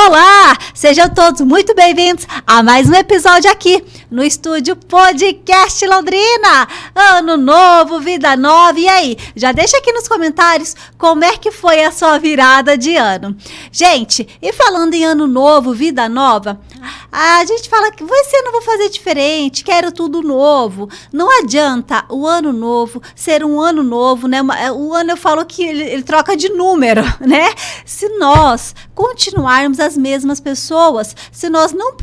Olá! Sejam todos muito bem-vindos a mais um episódio aqui no Estúdio Podcast Londrina. Ano novo, vida nova. E aí, já deixa aqui nos comentários como é que foi a sua virada de ano. Gente, e falando em ano novo, vida nova, a gente fala que esse ano eu vou fazer diferente, quero tudo novo. Não adianta o ano novo ser um ano novo, né? O ano eu falo que ele troca de número, né? Se nós continuarmos as mesmas pessoas, se nós não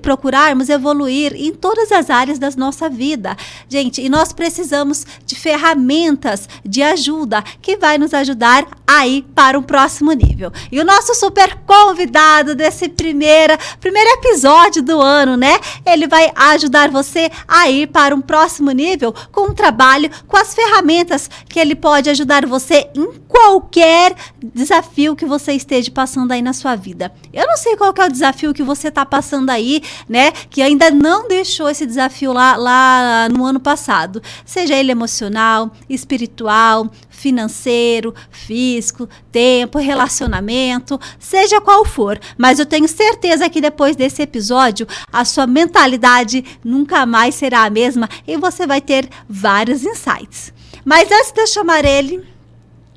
procurarmos evoluir em todas as áreas da nossa vida, gente, e nós precisamos de ferramentas de ajuda que vai nos ajudar a ir para um próximo nível. E o nosso super convidado desse primeiro episódio do ano, né? Ele vai ajudar você a ir para um próximo nível com um trabalho, com as ferramentas que ele pode ajudar você em qualquer desafio que você esteja passando aí na sua vida. Eu não sei qual que é o desafio que você está passando aí, né? Que ainda não deixou esse desafio lá no ano passado. Seja ele emocional, espiritual, financeiro, físico, tempo, relacionamento, seja qual for. Mas eu tenho certeza que depois desse episódio, a sua mentalidade nunca mais será a mesma e você vai ter vários insights. Mas antes de eu chamar ele,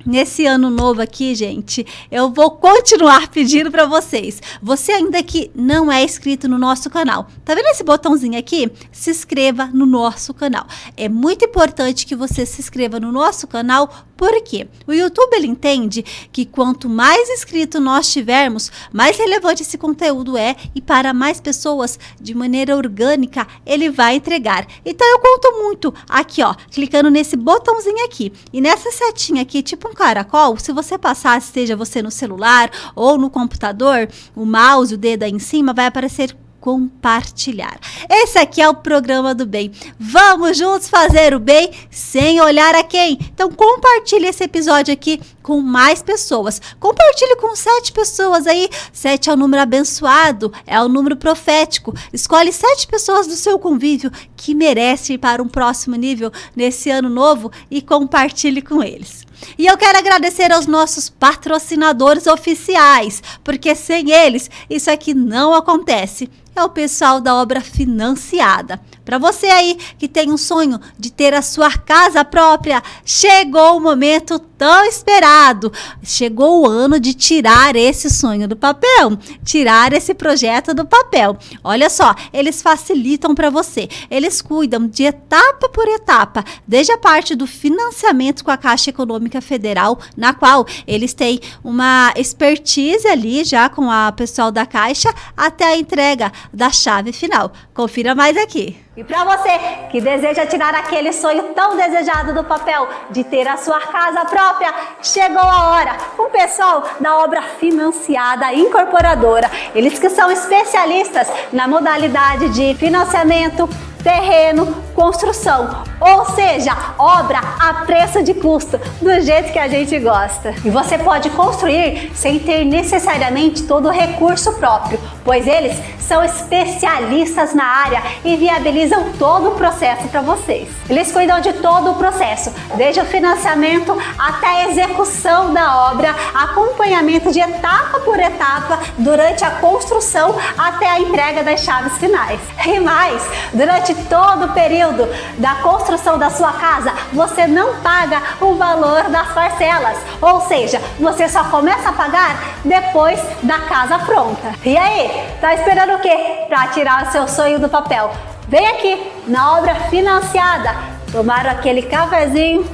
nesse ano novo aqui, gente, eu vou continuar pedindo para vocês. Você ainda que não é inscrito no nosso canal, tá vendo esse botãozinho aqui? Se inscreva no nosso canal. É muito importante que você se inscreva no nosso canal, porque o YouTube ele entende que quanto mais inscrito nós tivermos, mais relevante esse conteúdo é e para mais pessoas, de maneira orgânica, ele vai entregar. Então eu conto muito aqui, ó, clicando nesse botãozinho aqui e nessa setinha aqui, tipo um caracol, se você passar, seja você no celular ou no computador, o mouse, o dedo aí em cima, vai aparecer compartilhar. Esse aqui é o programa do bem. Vamos juntos fazer o bem sem olhar a quem. Então compartilhe esse episódio aqui com mais pessoas. Compartilhe com 7 pessoas aí. 7 é o número abençoado, é o número profético. Escolhe 7 pessoas do seu convívio que merecem ir para um próximo nível nesse ano novo e compartilhe com eles. E eu quero agradecer aos nossos patrocinadores oficiais, porque sem eles isso aqui não acontece. É o pessoal da Obra Financiada. Para você aí que tem um sonho de ter a sua casa própria, chegou o momento tão esperado. Chegou o ano de tirar esse sonho do papel, tirar esse projeto do papel. Olha só, eles facilitam para você. Eles cuidam de etapa por etapa, desde a parte do financiamento com a Caixa Econômica Federal, na qual eles têm uma expertise ali já com a pessoal da Caixa, até a entrega da chave final. Confira mais aqui. E para você que deseja tirar aquele sonho tão desejado do papel de ter a sua casa própria, chegou a hora. O pessoal da Obra Financiada Incorporadora, eles que são especialistas na modalidade de financiamento, terreno, construção, ou seja, obra a preço de custo, do jeito que a gente gosta. E você pode construir sem ter necessariamente todo o recurso próprio, pois eles são especialistas na área e viabilizam todo o processo para vocês. Eles cuidam de todo o processo, desde o financiamento até a execução da obra, acompanhamento de etapa por etapa durante a construção até a entrega das chaves finais. E mais, durante todo o período da construção da sua casa, você não paga o valor das parcelas, ou seja, você só começa a pagar depois da casa pronta. E aí, tá esperando o quê para tirar o seu sonho do papel? Vem aqui na Obra Financiada, tomar aquele cafezinho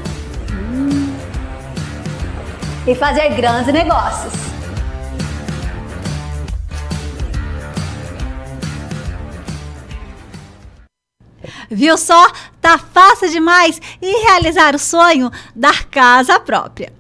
e fazer grandes negócios. Viu só? Tá fácil demais e realizar o sonho da casa própria.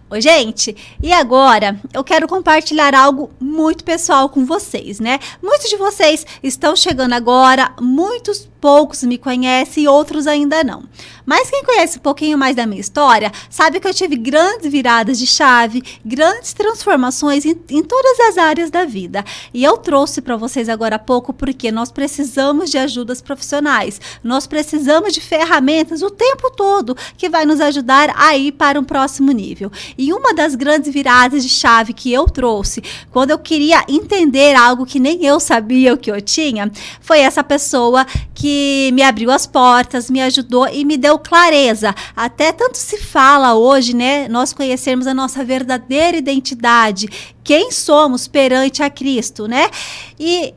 Ô, gente, e agora eu quero compartilhar algo muito pessoal com vocês, né? Muitos de vocês estão chegando agora, muitos poucos me conhecem e outros ainda não. Mas quem conhece um pouquinho mais da minha história, sabe que eu tive grandes viradas de chave, grandes transformações em todas as áreas da vida. E eu trouxe para vocês agora há pouco porque nós precisamos de ajudas profissionais. Nós precisamos de ferramentas o tempo todo que vai nos ajudar a ir para um próximo nível. E uma das grandes viradas de chave que eu trouxe, quando eu queria entender algo que nem eu sabia o que eu tinha, foi essa pessoa que me abriu as portas, me ajudou e me deu clareza. Até tanto se fala hoje, né? Nós conhecermos a nossa verdadeira identidade, quem somos perante a Cristo, né? E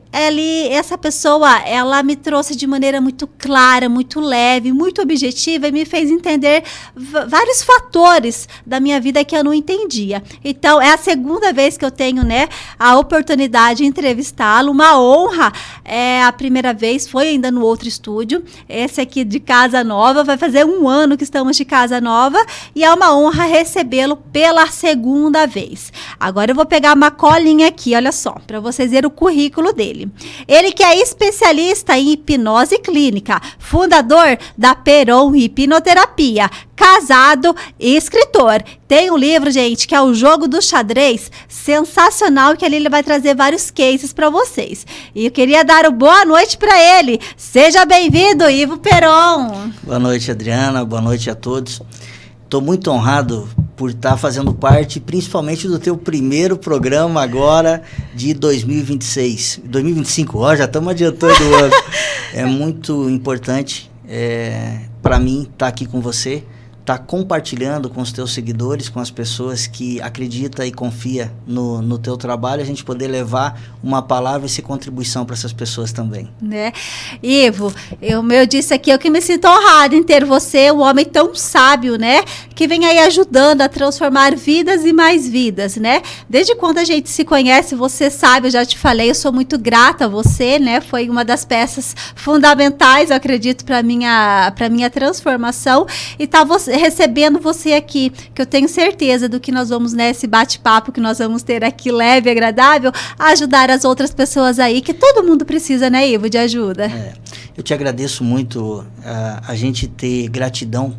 essa pessoa, ela me trouxe de maneira muito clara, muito leve, muito objetiva e me fez entender vários fatores da minha vida que eu não entendia. Então, é a segunda vez que eu tenho, né, a oportunidade de entrevistá-lo, uma honra. A primeira vez foi ainda no outro estúdio, esse aqui de Casa Nova, vai fazer 1 ano que estamos de Casa Nova e é uma honra recebê-lo pela segunda vez. Agora eu vou pegar uma colinha aqui, olha só, para vocês verem o currículo dele. Ele que é especialista em hipnose clínica, fundador da Peron Hipnoterapia, casado e escritor. Tem um livro, gente, que é o Jogo do Xadrez, sensacional, que ali ele vai trazer vários cases para vocês. E eu queria dar uma boa noite para ele. Seja bem-vindo, Ivo Peron. Boa noite, Adriana. Boa noite a todos. Estou muito honrado por estar fazendo parte, principalmente do teu primeiro programa agora de 2026. 2025, ó, já estamos adiantando o ano. É muito importante para mim estar aqui com você, estar compartilhando com os teus seguidores, com as pessoas que acreditam e confiam no teu trabalho, a gente poder levar uma palavra e ser contribuição para essas pessoas também. Né? Ivo, eu disse aqui, eu que me sinto honrado em ter você, um homem tão sábio, né? Que vem aí ajudando a transformar vidas e mais vidas, né? Desde quando a gente se conhece, você sabe, eu já te falei, eu sou muito grata a você, né? Foi uma das peças fundamentais, eu acredito, para minha transformação. E tá recebendo você aqui, que eu tenho certeza do que nós vamos, nesse bate-papo que nós vamos ter aqui, leve e agradável, a ajudar as outras pessoas aí, que todo mundo precisa, né, Ivo, de ajuda. Eu te agradeço muito, a gente ter gratidão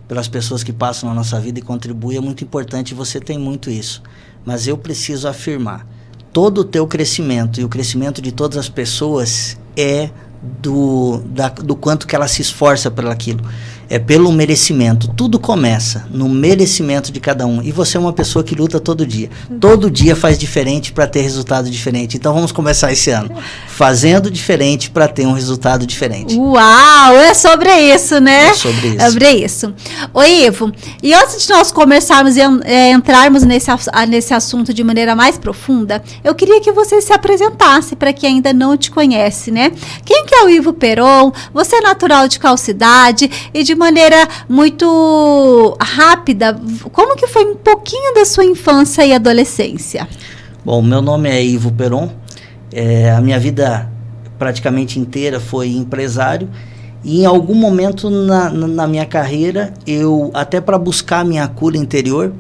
pelas pessoas que passam na nossa vida e contribuem, é muito importante, você tem muito isso. Mas eu preciso afirmar, todo o teu crescimento e o crescimento de todas as pessoas é do quanto que ela se esforça por aquilo. É pelo merecimento. Tudo começa no merecimento de cada um. E você é uma pessoa que luta todo dia. Todo dia faz diferente para ter resultado diferente. Então vamos começar esse ano fazendo diferente para ter um resultado diferente. Uau! É sobre isso, né? É sobre isso. É sobre isso. Ô Ivo, e antes de nós começarmos e entrarmos nesse assunto de maneira mais profunda, eu queria que você se apresentasse para quem ainda não te conhece, né? Quem que é o Ivo Peron? Você é natural de qual cidade? E de maneira muito rápida, como que foi um pouquinho da sua infância e adolescência? Bom, meu nome é Ivo Peron, a minha vida praticamente inteira foi empresário e em algum momento na minha carreira, eu até para buscar minha cura interior,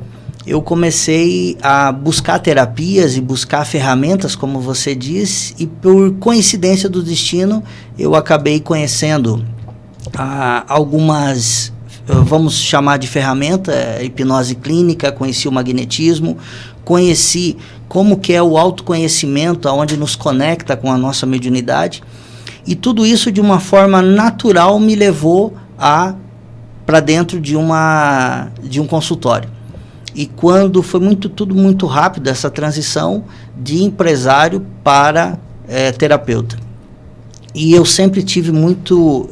eu comecei a buscar terapias e buscar ferramentas, como você diz, e por coincidência do destino, eu acabei conhecendo algumas, vamos chamar de ferramenta, hipnose clínica, conheci o magnetismo, conheci como que é o autoconhecimento, onde nos conecta com a nossa mediunidade, e tudo isso de uma forma natural me levou para dentro de um consultório. E quando foi tudo muito rápido, essa transição de empresário para terapeuta. E eu sempre tive muito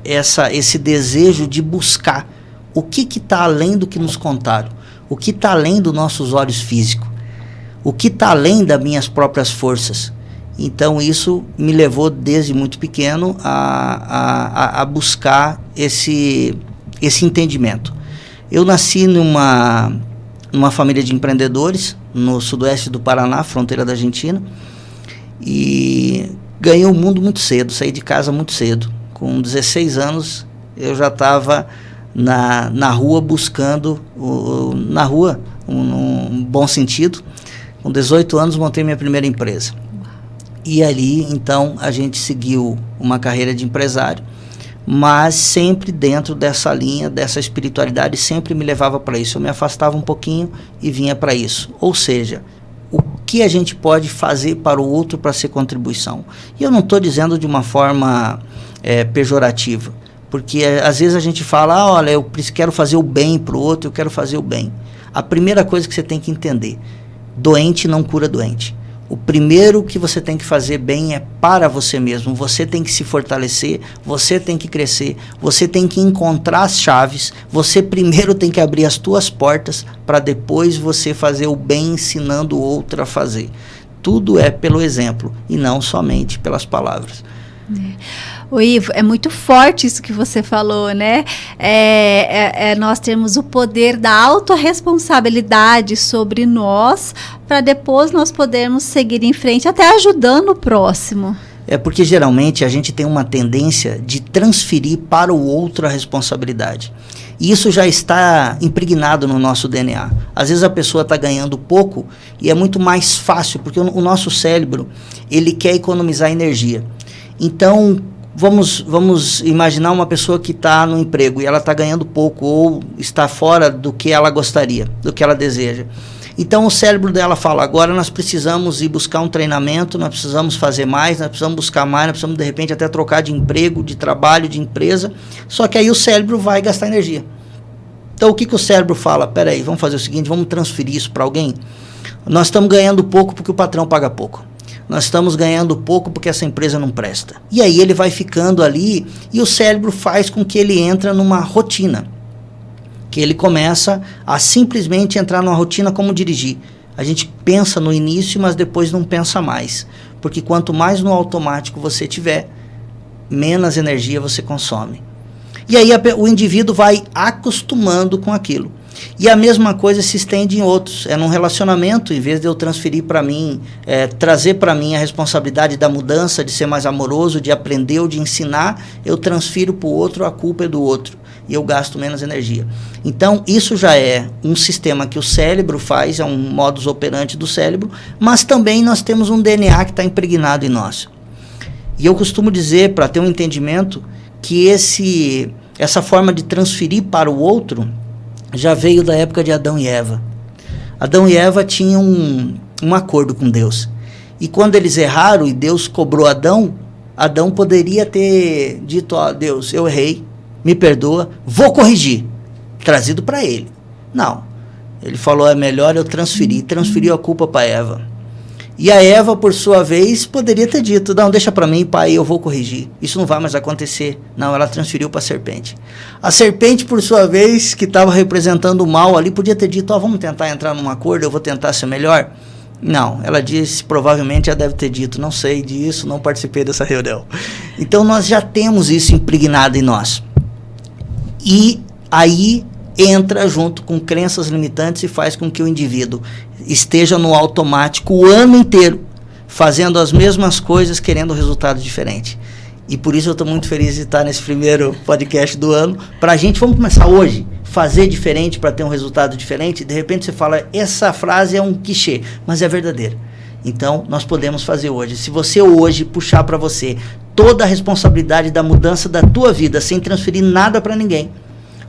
esse desejo de buscar o que está além do que nos contaram, o que está além dos nossos olhos físicos, o que está além das minhas próprias forças. Então isso me levou desde muito pequeno a buscar esse entendimento. Eu nasci numa família de empreendedores no sudoeste do Paraná, fronteira da Argentina, e ganhei o mundo muito cedo, saí de casa muito cedo. Com 16 anos, eu já estava na rua buscando, num bom sentido. Com 18 anos, montei minha primeira empresa. E ali, então, a gente seguiu uma carreira de empresário, mas sempre dentro dessa linha, dessa espiritualidade, sempre me levava para isso. Eu me afastava um pouquinho e vinha para isso. Ou seja, o que a gente pode fazer para o outro para ser contribuição? E eu não estou dizendo de uma forma pejorativa, porque às vezes a gente fala, olha, eu quero fazer o bem para o outro, eu quero fazer o bem. A primeira coisa que você tem que entender, doente não cura doente. O primeiro que você tem que fazer bem é para você mesmo. Você tem que se fortalecer, você tem que crescer, você tem que encontrar as chaves, você primeiro tem que abrir as tuas portas para depois você fazer o bem ensinando o outro a fazer. Tudo é pelo exemplo e não somente pelas palavras. Ô Ivo, é muito forte isso que você falou, né? Nós temos o poder da autorresponsabilidade sobre nós, para depois nós podermos seguir em frente, até ajudando o próximo. É porque geralmente a gente tem uma tendência de transferir para o outro a responsabilidade. E isso já está impregnado no nosso DNA. Às vezes a pessoa está ganhando pouco e é muito mais fácil, porque o nosso cérebro, ele quer economizar energia. Então, vamos imaginar uma pessoa que está no emprego e ela está ganhando pouco ou está fora do que ela gostaria, do que ela deseja. Então, o cérebro dela fala, agora nós precisamos ir buscar um treinamento, nós precisamos fazer mais, nós precisamos buscar mais, nós precisamos, de repente, até trocar de emprego, de trabalho, de empresa. Só que aí o cérebro vai gastar energia. Então, o que o cérebro fala? Peraí, vamos fazer o seguinte, vamos transferir isso para alguém? Nós estamos ganhando pouco porque o patrão paga pouco. Nós estamos ganhando pouco porque essa empresa não presta. E aí ele vai ficando ali e o cérebro faz com que ele entre numa rotina. Que ele começa a simplesmente entrar numa rotina como dirigir. A gente pensa no início, mas depois não pensa mais. Porque quanto mais no automático você tiver, menos energia você consome. E aí o indivíduo vai acostumando com aquilo. E a mesma coisa se estende em outros. É num relacionamento, em vez de eu transferir para mim, trazer para mim a responsabilidade da mudança, de ser mais amoroso, de aprender ou de ensinar, eu transfiro para o outro, a culpa é do outro. E eu gasto menos energia. Então, isso já é um sistema que o cérebro faz, é um modus operandi do cérebro, mas também nós temos um DNA que está impregnado em nós. E eu costumo dizer, para ter um entendimento, que essa forma de transferir para o outro já veio da época de Adão e Eva. Adão e Eva tinham um acordo com Deus. E quando eles erraram e Deus cobrou Adão, Adão poderia ter dito, Deus, eu errei, me perdoa, vou corrigir. Trazido para ele. Não. Ele falou, é melhor eu transferiu a culpa para Eva. E a Eva, por sua vez, poderia ter dito, não, deixa para mim, pai, eu vou corrigir. Isso não vai mais acontecer. Não, ela transferiu para a serpente. A serpente, por sua vez, que estava representando o mal ali, podia ter dito, vamos tentar entrar num acordo, eu vou tentar ser melhor. Não, ela disse, provavelmente já deve ter dito, não sei disso, não participei dessa reunião. Então, nós já temos isso impregnado em nós. E aí entra junto com crenças limitantes e faz com que o indivíduo esteja no automático o ano inteiro, fazendo as mesmas coisas, querendo resultado diferente. E por isso eu estou muito feliz de estar nesse primeiro podcast do ano. Para a gente, vamos começar hoje, fazer diferente para ter um resultado diferente. De repente você fala, essa frase é um clichê, mas é verdadeira. Então, nós podemos fazer hoje. Se você hoje puxar para você toda a responsabilidade da mudança da tua vida, sem transferir nada para ninguém,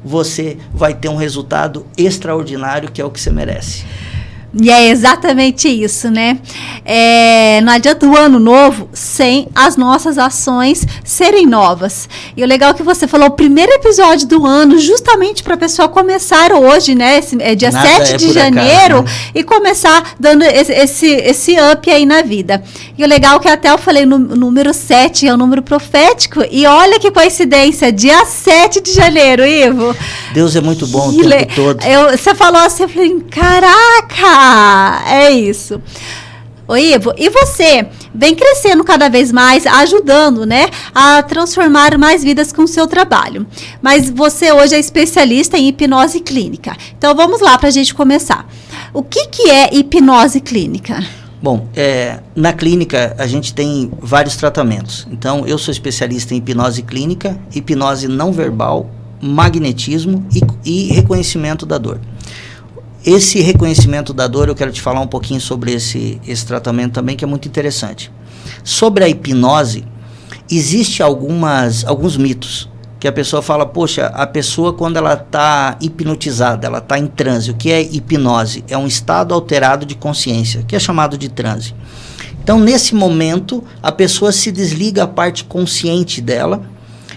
você vai ter um resultado extraordinário, que é o que você merece. E é exatamente isso, né? Não adianta o ano novo sem as nossas ações serem novas. E o legal é que você falou, o primeiro episódio do ano, justamente para a pessoa começar hoje, né? Dia 7 de janeiro, né? E começar dando esse up aí na vida. E o legal é que até eu falei, no número 7 é um número profético. E olha que coincidência, dia 7 de janeiro, Ivo. Deus é muito bom o tempo todo. Você falou assim, eu falei, caraca! É isso. Ô Ivo, e você vem crescendo cada vez mais, ajudando, né, a transformar mais vidas com o seu trabalho. Mas você hoje é especialista em hipnose clínica. Então vamos lá para a gente começar. O que é hipnose clínica? Bom, na clínica a gente tem vários tratamentos. Então eu sou especialista em hipnose clínica, hipnose não verbal, magnetismo e reconhecimento da dor. Esse reconhecimento da dor, eu quero te falar um pouquinho sobre esse tratamento também, que é muito interessante. Sobre a hipnose, existe alguns mitos, que a pessoa fala, poxa, a pessoa quando ela está hipnotizada, ela está em transe. O que é hipnose? É um estado alterado de consciência, que é chamado de transe. Então, nesse momento, a pessoa se desliga a parte consciente dela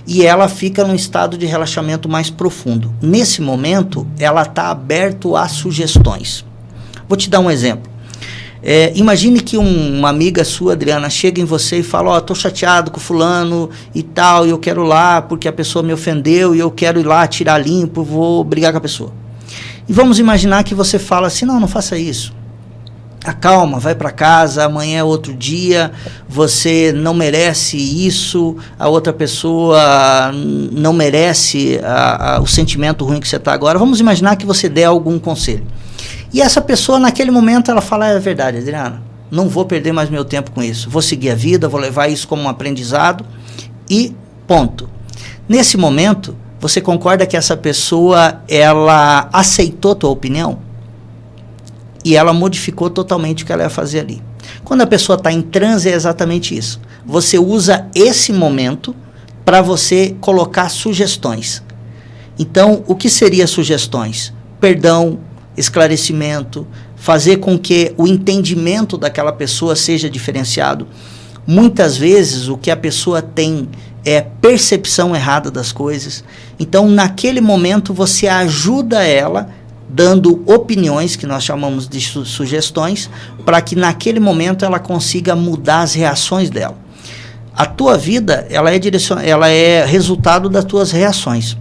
e ela fica num estado de relaxamento mais profundo. Nesse momento, ela está aberta a sugestões. Vou te dar um exemplo. Imagine que uma amiga sua, Adriana, chega em você e fala, tô chateado com fulano e tal, e eu quero ir lá porque a pessoa me ofendeu e eu quero ir lá tirar limpo, vou brigar com a pessoa. E vamos imaginar que você fala assim, não faça isso. Acalma, vai para casa, amanhã é outro dia, você não merece isso, a outra pessoa não merece o sentimento ruim que você está agora. Vamos imaginar que você der algum conselho. E essa pessoa, naquele momento, ela fala, é verdade, Adriana, não vou perder mais meu tempo com isso. Vou seguir a vida, vou levar isso como um aprendizado e ponto. Nesse momento, você concorda que essa pessoa, ela aceitou a tua opinião? E ela modificou totalmente o que ela ia fazer ali. Quando a pessoa está em transe, é exatamente isso. Você usa esse momento para você colocar sugestões. Então, o que seria sugestões? Perdão, esclarecimento, fazer com que o entendimento daquela pessoa seja diferenciado. Muitas vezes o que a pessoa tem é percepção errada das coisas. Então, naquele momento, você ajuda ela dando opiniões, que nós chamamos de sugestões, para que naquele momento ela consiga mudar as reações dela. A tua vida, ela é resultado das tuas reações.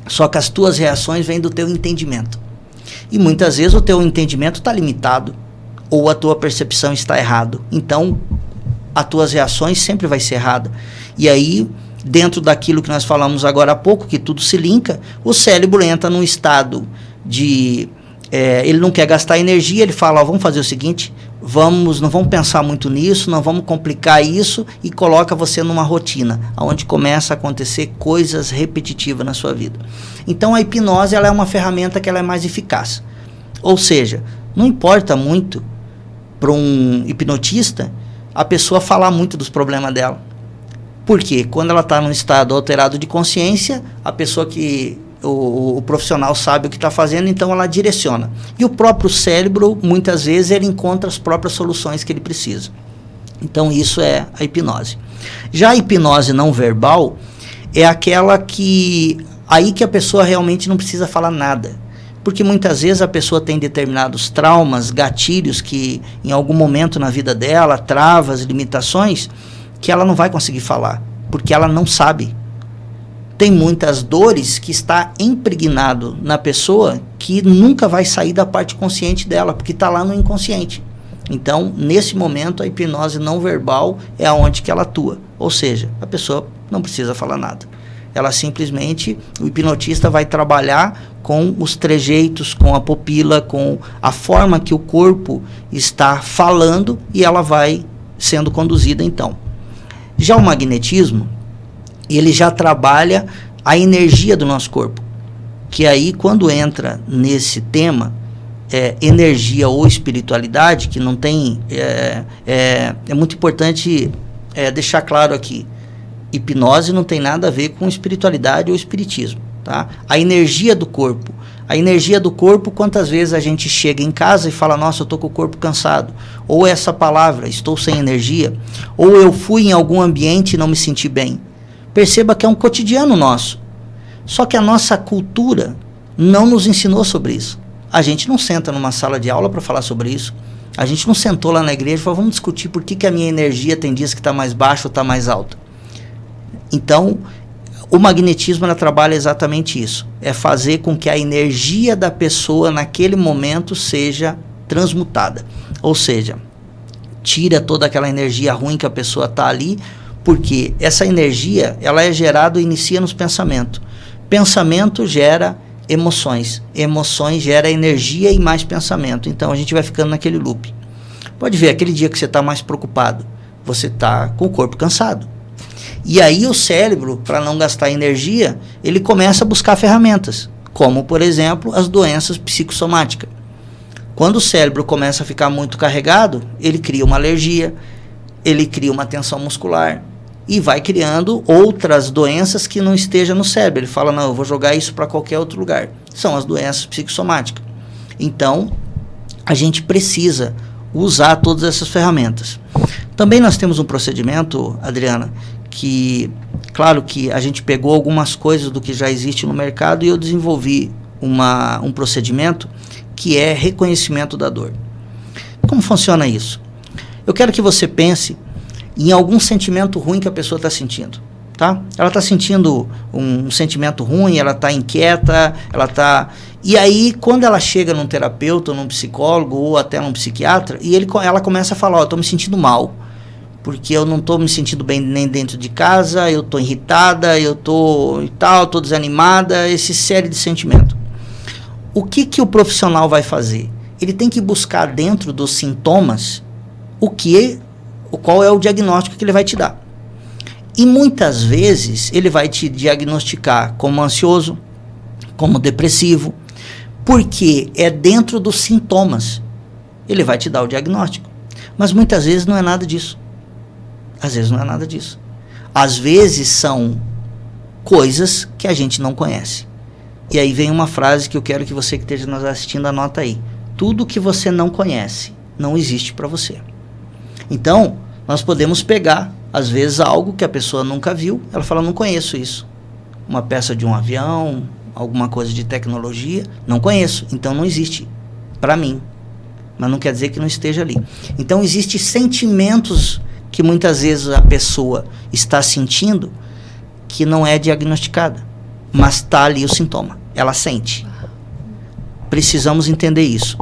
Só que as tuas reações vêm do teu entendimento. E muitas vezes o teu entendimento está limitado, ou a tua percepção está errada. Então, as tuas reações sempre vai ser errada. E aí, dentro daquilo que nós falamos agora há pouco, que tudo se linka, o cérebro entra num estado de... ele não quer gastar energia, ele fala, vamos fazer o seguinte, não vamos pensar muito nisso, não vamos complicar isso, e coloca você numa rotina, onde começa a acontecer coisas repetitivas na sua vida. Então a hipnose, ela é uma ferramenta que ela é mais eficaz. Ou seja, não importa muito para um hipnotista a pessoa falar muito dos problemas dela. Por quê? Quando ela está num estado alterado de consciência, a pessoa que... O profissional sabe o que está fazendo, então ela direciona. E o próprio cérebro, muitas vezes, ele encontra as próprias soluções que ele precisa. Então, isso é a hipnose. Já a hipnose não verbal é aquela que... Aí que a pessoa realmente não precisa falar nada. Porque muitas vezes a pessoa tem determinados traumas, gatilhos que em algum momento na vida dela, travas, limitações, que ela não vai conseguir falar, porque ela não sabe. Tem muitas dores que está impregnado na pessoa que nunca vai sair da parte consciente dela, porque está lá no inconsciente. Então, nesse momento, a hipnose não verbal é aonde que ela atua. Ou seja, a pessoa não precisa falar nada. Ela simplesmente, o hipnotista vai trabalhar com os trejeitos, com a pupila, com a forma que o corpo está falando, e ela vai sendo conduzida então. Já o magnetismo, ele já trabalha a energia do nosso corpo, que aí quando entra nesse tema, energia ou espiritualidade, que não tem, é muito importante deixar claro aqui, hipnose não tem nada a ver com espiritualidade ou espiritismo, tá? A energia do corpo, quantas vezes a gente chega em casa e fala, nossa, eu estou com o corpo cansado, ou essa palavra, estou sem energia, ou eu fui em algum ambiente e não me senti bem. Perceba que é um cotidiano nosso. Só que a nossa cultura não nos ensinou sobre isso. A gente não senta numa sala de aula para falar sobre isso. A gente não sentou lá na igreja e falou, vamos discutir por que a minha energia tem dias que está mais baixa ou está mais alta. Então, o magnetismo, ela trabalha exatamente isso. É fazer com que a energia da pessoa naquele momento seja transmutada. Ou seja, tira toda aquela energia ruim que a pessoa está ali, porque essa energia, ela é gerada e inicia nos pensamentos. Pensamento gera emoções. Emoções gera energia e mais pensamento. Então, a gente vai ficando naquele loop. Pode ver, aquele dia que você está mais preocupado, você está com o corpo cansado. E aí o cérebro, para não gastar energia, ele começa a buscar ferramentas, como, por exemplo, as doenças psicossomáticas. Quando o cérebro começa a ficar muito carregado, ele cria uma alergia, ele cria uma tensão muscular e vai criando outras doenças que não estejam no cérebro. Ele fala, não, eu vou jogar isso para qualquer outro lugar. São as doenças psicossomáticas. Então, a gente precisa usar todas essas ferramentas. Também nós temos um procedimento, Adriana, que, claro que a gente pegou algumas coisas do que já existe no mercado e eu desenvolvi um procedimento que é reconhecimento da dor. Como funciona isso? Eu quero que você pense em algum sentimento ruim que a pessoa está sentindo, tá? Ela está sentindo um sentimento ruim, ela está inquieta, E aí, quando ela chega num terapeuta, num psicólogo ou até num psiquiatra, e ela começa a falar, eu estou me sentindo mal, porque eu não estou me sentindo bem nem dentro de casa, eu estou irritada, eu estou desanimada, essa série de sentimentos. O que o profissional vai fazer? Ele tem que buscar dentro dos sintomas qual é o diagnóstico que ele vai te dar. E muitas vezes ele vai te diagnosticar como ansioso, como depressivo, porque é dentro dos sintomas. Ele vai te dar o diagnóstico. Mas muitas vezes não é nada disso. Às vezes não é nada disso. Às vezes são coisas que a gente não conhece. E aí vem uma frase que eu quero que você que esteja nos assistindo anota aí. Tudo que você não conhece não existe para você. Então, nós podemos pegar, às vezes, algo que a pessoa nunca viu. Ela fala, não conheço isso. Uma peça de um avião, alguma coisa de tecnologia, não conheço. Então, não existe para mim. Mas não quer dizer que não esteja ali. Então, existem sentimentos que muitas vezes a pessoa está sentindo que não é diagnosticada. Mas está ali o sintoma. Ela sente. Precisamos entender isso.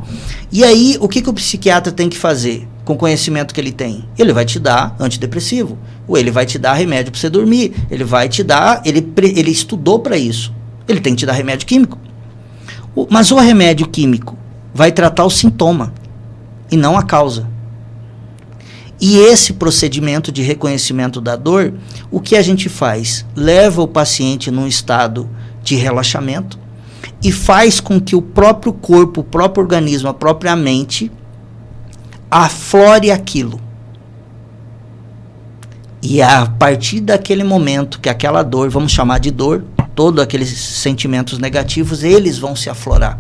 E aí, o que o psiquiatra tem que fazer com o conhecimento que ele tem? Ele vai te dar antidepressivo, ou ele vai te dar remédio para você dormir, ele vai te dar, ele estudou para isso, ele tem que te dar remédio químico. Mas o remédio químico vai tratar o sintoma e não a causa. E esse procedimento de reconhecimento da dor, o que a gente faz? Leva o paciente num estado de relaxamento e faz com que o próprio corpo, o próprio organismo, a própria mente aflore aquilo. E a partir daquele momento que aquela dor, vamos chamar de dor, todos aqueles sentimentos negativos, eles vão se aflorar.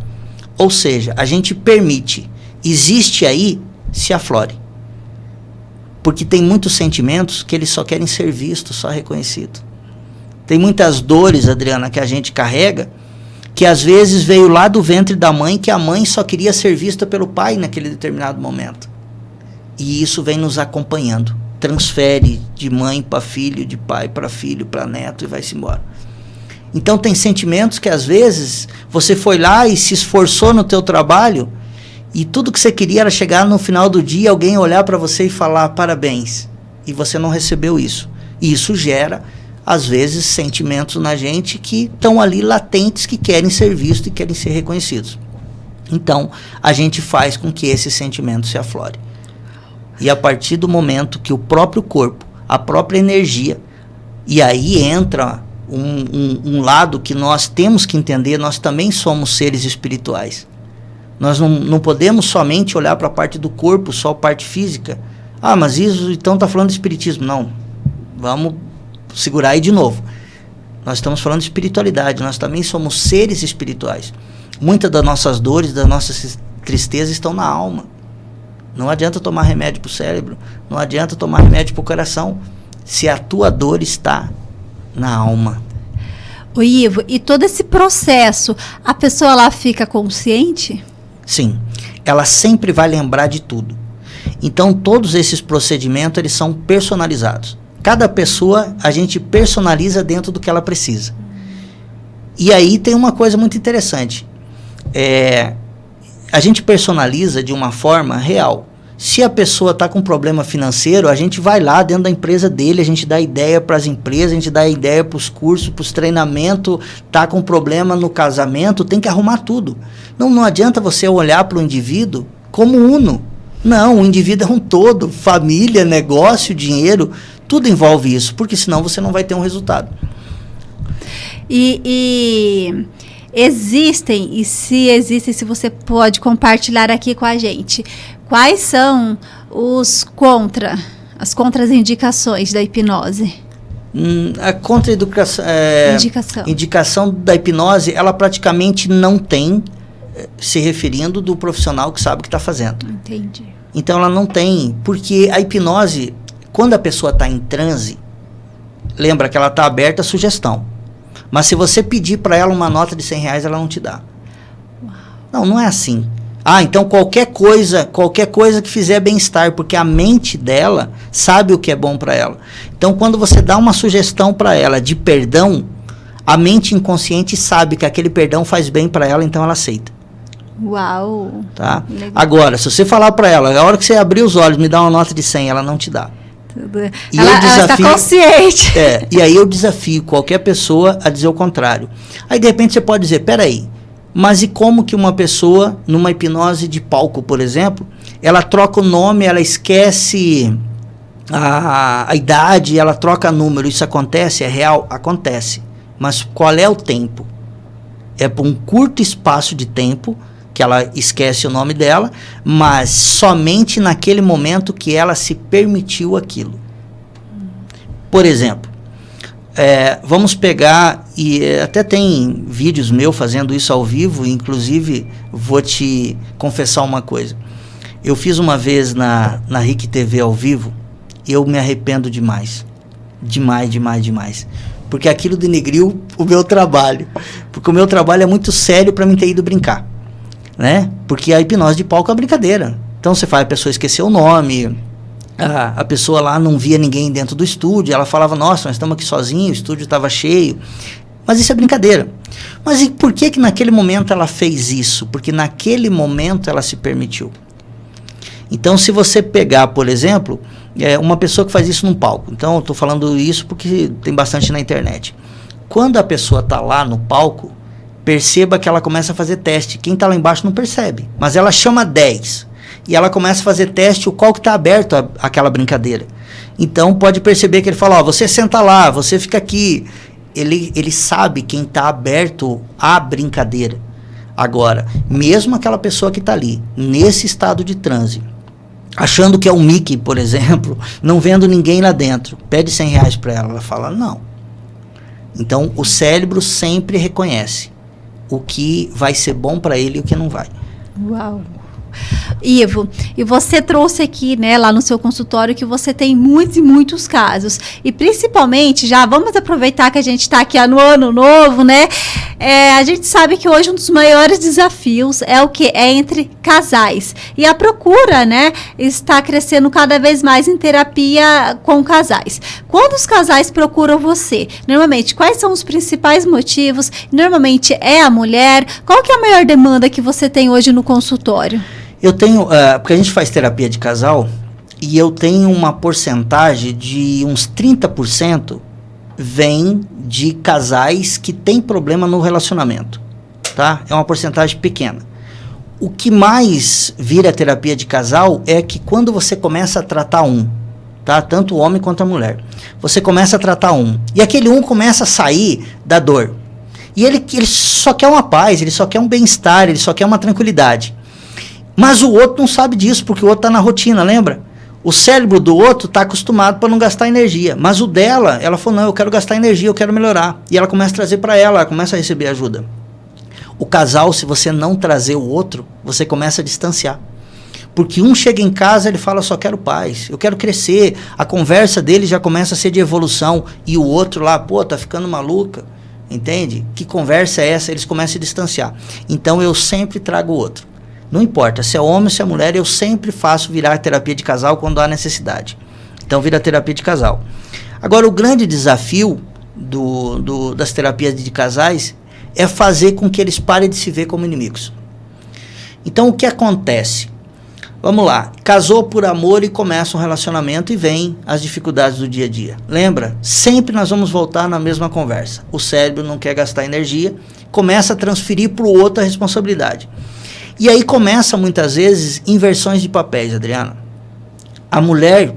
Ou seja, a gente permite, existe aí, se aflore. Porque tem muitos sentimentos que eles só querem ser vistos, só reconhecidos. Tem muitas dores, Adriana, que a gente carrega, que às vezes veio lá do ventre da mãe, que a mãe só queria ser vista pelo pai naquele determinado momento. E isso vem nos acompanhando. Transfere de mãe para filho, de pai para filho, para neto e vai-se embora. Então tem sentimentos que às vezes você foi lá e se esforçou no teu trabalho e tudo que você queria era chegar no final do dia, alguém olhar para você e falar parabéns. E você não recebeu isso. E isso gera, às vezes, sentimentos na gente que estão ali latentes, que querem ser vistos e querem ser reconhecidos. Então, a gente faz com que esse sentimento se aflore. E a partir do momento que o próprio corpo, a própria energia, e aí entra um lado que nós temos que entender, nós também somos seres espirituais. Nós não podemos somente olhar para a parte do corpo, só a parte física. Ah, mas isso então está falando de espiritismo. Não, vamos segurar aí de novo. Nós estamos falando de espiritualidade, nós também somos seres espirituais. Muitas das nossas dores, das nossas tristezas estão na alma. Não adianta tomar remédio para o cérebro, não adianta tomar remédio para o coração, se a tua dor está na alma. O Ivo, e todo esse processo, a pessoa lá fica consciente? Sim, ela sempre vai lembrar de tudo. Então, todos esses procedimentos, eles são personalizados. Cada pessoa, a gente personaliza dentro do que ela precisa. E aí tem uma coisa muito interessante. A gente personaliza de uma forma real. Se a pessoa está com problema financeiro, a gente vai lá dentro da empresa dele, a gente dá ideia para as empresas, a gente dá ideia para os cursos, para os treinamentos, está com problema no casamento, tem que arrumar tudo. Não adianta você olhar para o indivíduo como uno. Não, o indivíduo é um todo, família, negócio, dinheiro, tudo envolve isso, porque senão você não vai ter um resultado. E existem, e se você pode compartilhar aqui com a gente, quais são os contra As contraindicações da hipnose. A indicação da hipnose, ela praticamente não tem, se referindo do profissional que sabe o que está fazendo. Entendi. Então ela não tem, porque a hipnose, quando a pessoa está em transe, lembra que ela está aberta à sugestão. Mas se você pedir para ela uma nota de R$100, ela não te dá. Uau. Não é assim. Então qualquer coisa que fizer bem-estar, porque a mente dela sabe o que é bom para ela. Então quando você dá uma sugestão para ela de perdão, a mente inconsciente sabe que aquele perdão faz bem para ela, então ela aceita. Uau! Tá? Agora, se você falar para ela, a hora que você abrir os olhos, me dá uma nota de 100, ela não te dá. Ela está consciente. E aí eu desafio qualquer pessoa a dizer o contrário. Aí de repente você pode dizer, peraí, mas e como que uma pessoa, numa hipnose de palco, por exemplo, ela troca o nome, ela esquece a idade, ela troca número, isso acontece? É real? Acontece. Mas qual é o tempo? É por um curto espaço de tempo que ela esquece o nome dela, mas somente naquele momento que ela se permitiu aquilo. Por exemplo, vamos pegar, e até tem vídeos meus fazendo isso ao vivo, inclusive vou te confessar uma coisa. Eu fiz uma vez na RIC TV ao vivo, e eu me arrependo demais. Demais. Porque aquilo denegriu o meu trabalho. Porque o meu trabalho é muito sério para mim ter ido brincar. Né? Porque a hipnose de palco é uma brincadeira. Então você faz a pessoa esquecer o nome, a pessoa lá não via ninguém dentro do estúdio, ela falava, nossa, nós estamos aqui sozinhos, o estúdio estava cheio. Mas isso é brincadeira. Mas e por que naquele momento ela fez isso? Porque naquele momento ela se permitiu. Então se você pegar, por exemplo, uma pessoa que faz isso num palco, então eu estou falando isso porque tem bastante na internet. Quando a pessoa está lá no palco, perceba que ela começa a fazer teste. Quem está lá embaixo não percebe, mas ela chama 10 e ela começa a fazer teste o qual que está aberto àquela brincadeira. Então pode perceber que ele fala, você senta lá, você fica aqui. Ele sabe quem está aberto à brincadeira. Agora, mesmo aquela pessoa que está ali, nesse estado de transe, achando que é o Mickey, por exemplo, não vendo ninguém lá dentro, pede R$100 para ela, ela fala não. Então o cérebro sempre reconhece o que vai ser bom para ele e o que não vai. Uau! Ivo, e você trouxe aqui, né, lá no seu consultório, que você tem muitos e muitos casos, e principalmente, já vamos aproveitar que a gente está aqui no ano novo, né, a gente sabe que hoje um dos maiores desafios é o que? É entre casais, e a procura, né, está crescendo cada vez mais em terapia com casais. Quando os casais procuram você, normalmente, quais são os principais motivos? Normalmente é a mulher? Qual que é a maior demanda que você tem hoje no consultório? Eu tenho, porque a gente faz terapia de casal, e eu tenho uma porcentagem de uns 30% vem de casais que têm problema no relacionamento, tá? É uma porcentagem pequena. O que mais vira terapia de casal é que quando você começa a tratar tá? Tanto o homem quanto a mulher. Você começa a tratar e aquele começa a sair da dor. E ele só quer uma paz, ele só quer um bem-estar, ele só quer uma tranquilidade. Mas o outro não sabe disso, porque o outro está na rotina, lembra? O cérebro do outro está acostumado para não gastar energia. Mas o dela, ela falou, não, eu quero gastar energia, eu quero melhorar. E ela começa a trazer para ela começa a receber ajuda. O casal, se você não trazer o outro, você começa a distanciar. Porque um chega em casa, ele fala, só quero paz, eu quero crescer. A conversa dele já começa a ser de evolução. E o outro lá, tá ficando maluca. Entende? Que conversa é essa? Eles começam a se distanciar. Então eu sempre trago o outro. Não importa se é homem ou se é mulher, eu sempre faço virar terapia de casal quando há necessidade. Então vira terapia de casal. Agora o grande desafio das terapias de casais é fazer com que eles parem de se ver como inimigos. Então o que acontece? Vamos lá, casou por amor e começa um relacionamento e vem as dificuldades do dia a dia. Lembra? Sempre nós vamos voltar na mesma conversa. O cérebro não quer gastar energia, começa a transferir para o outro a responsabilidade. E aí começa muitas vezes inversões de papéis, Adriana. A mulher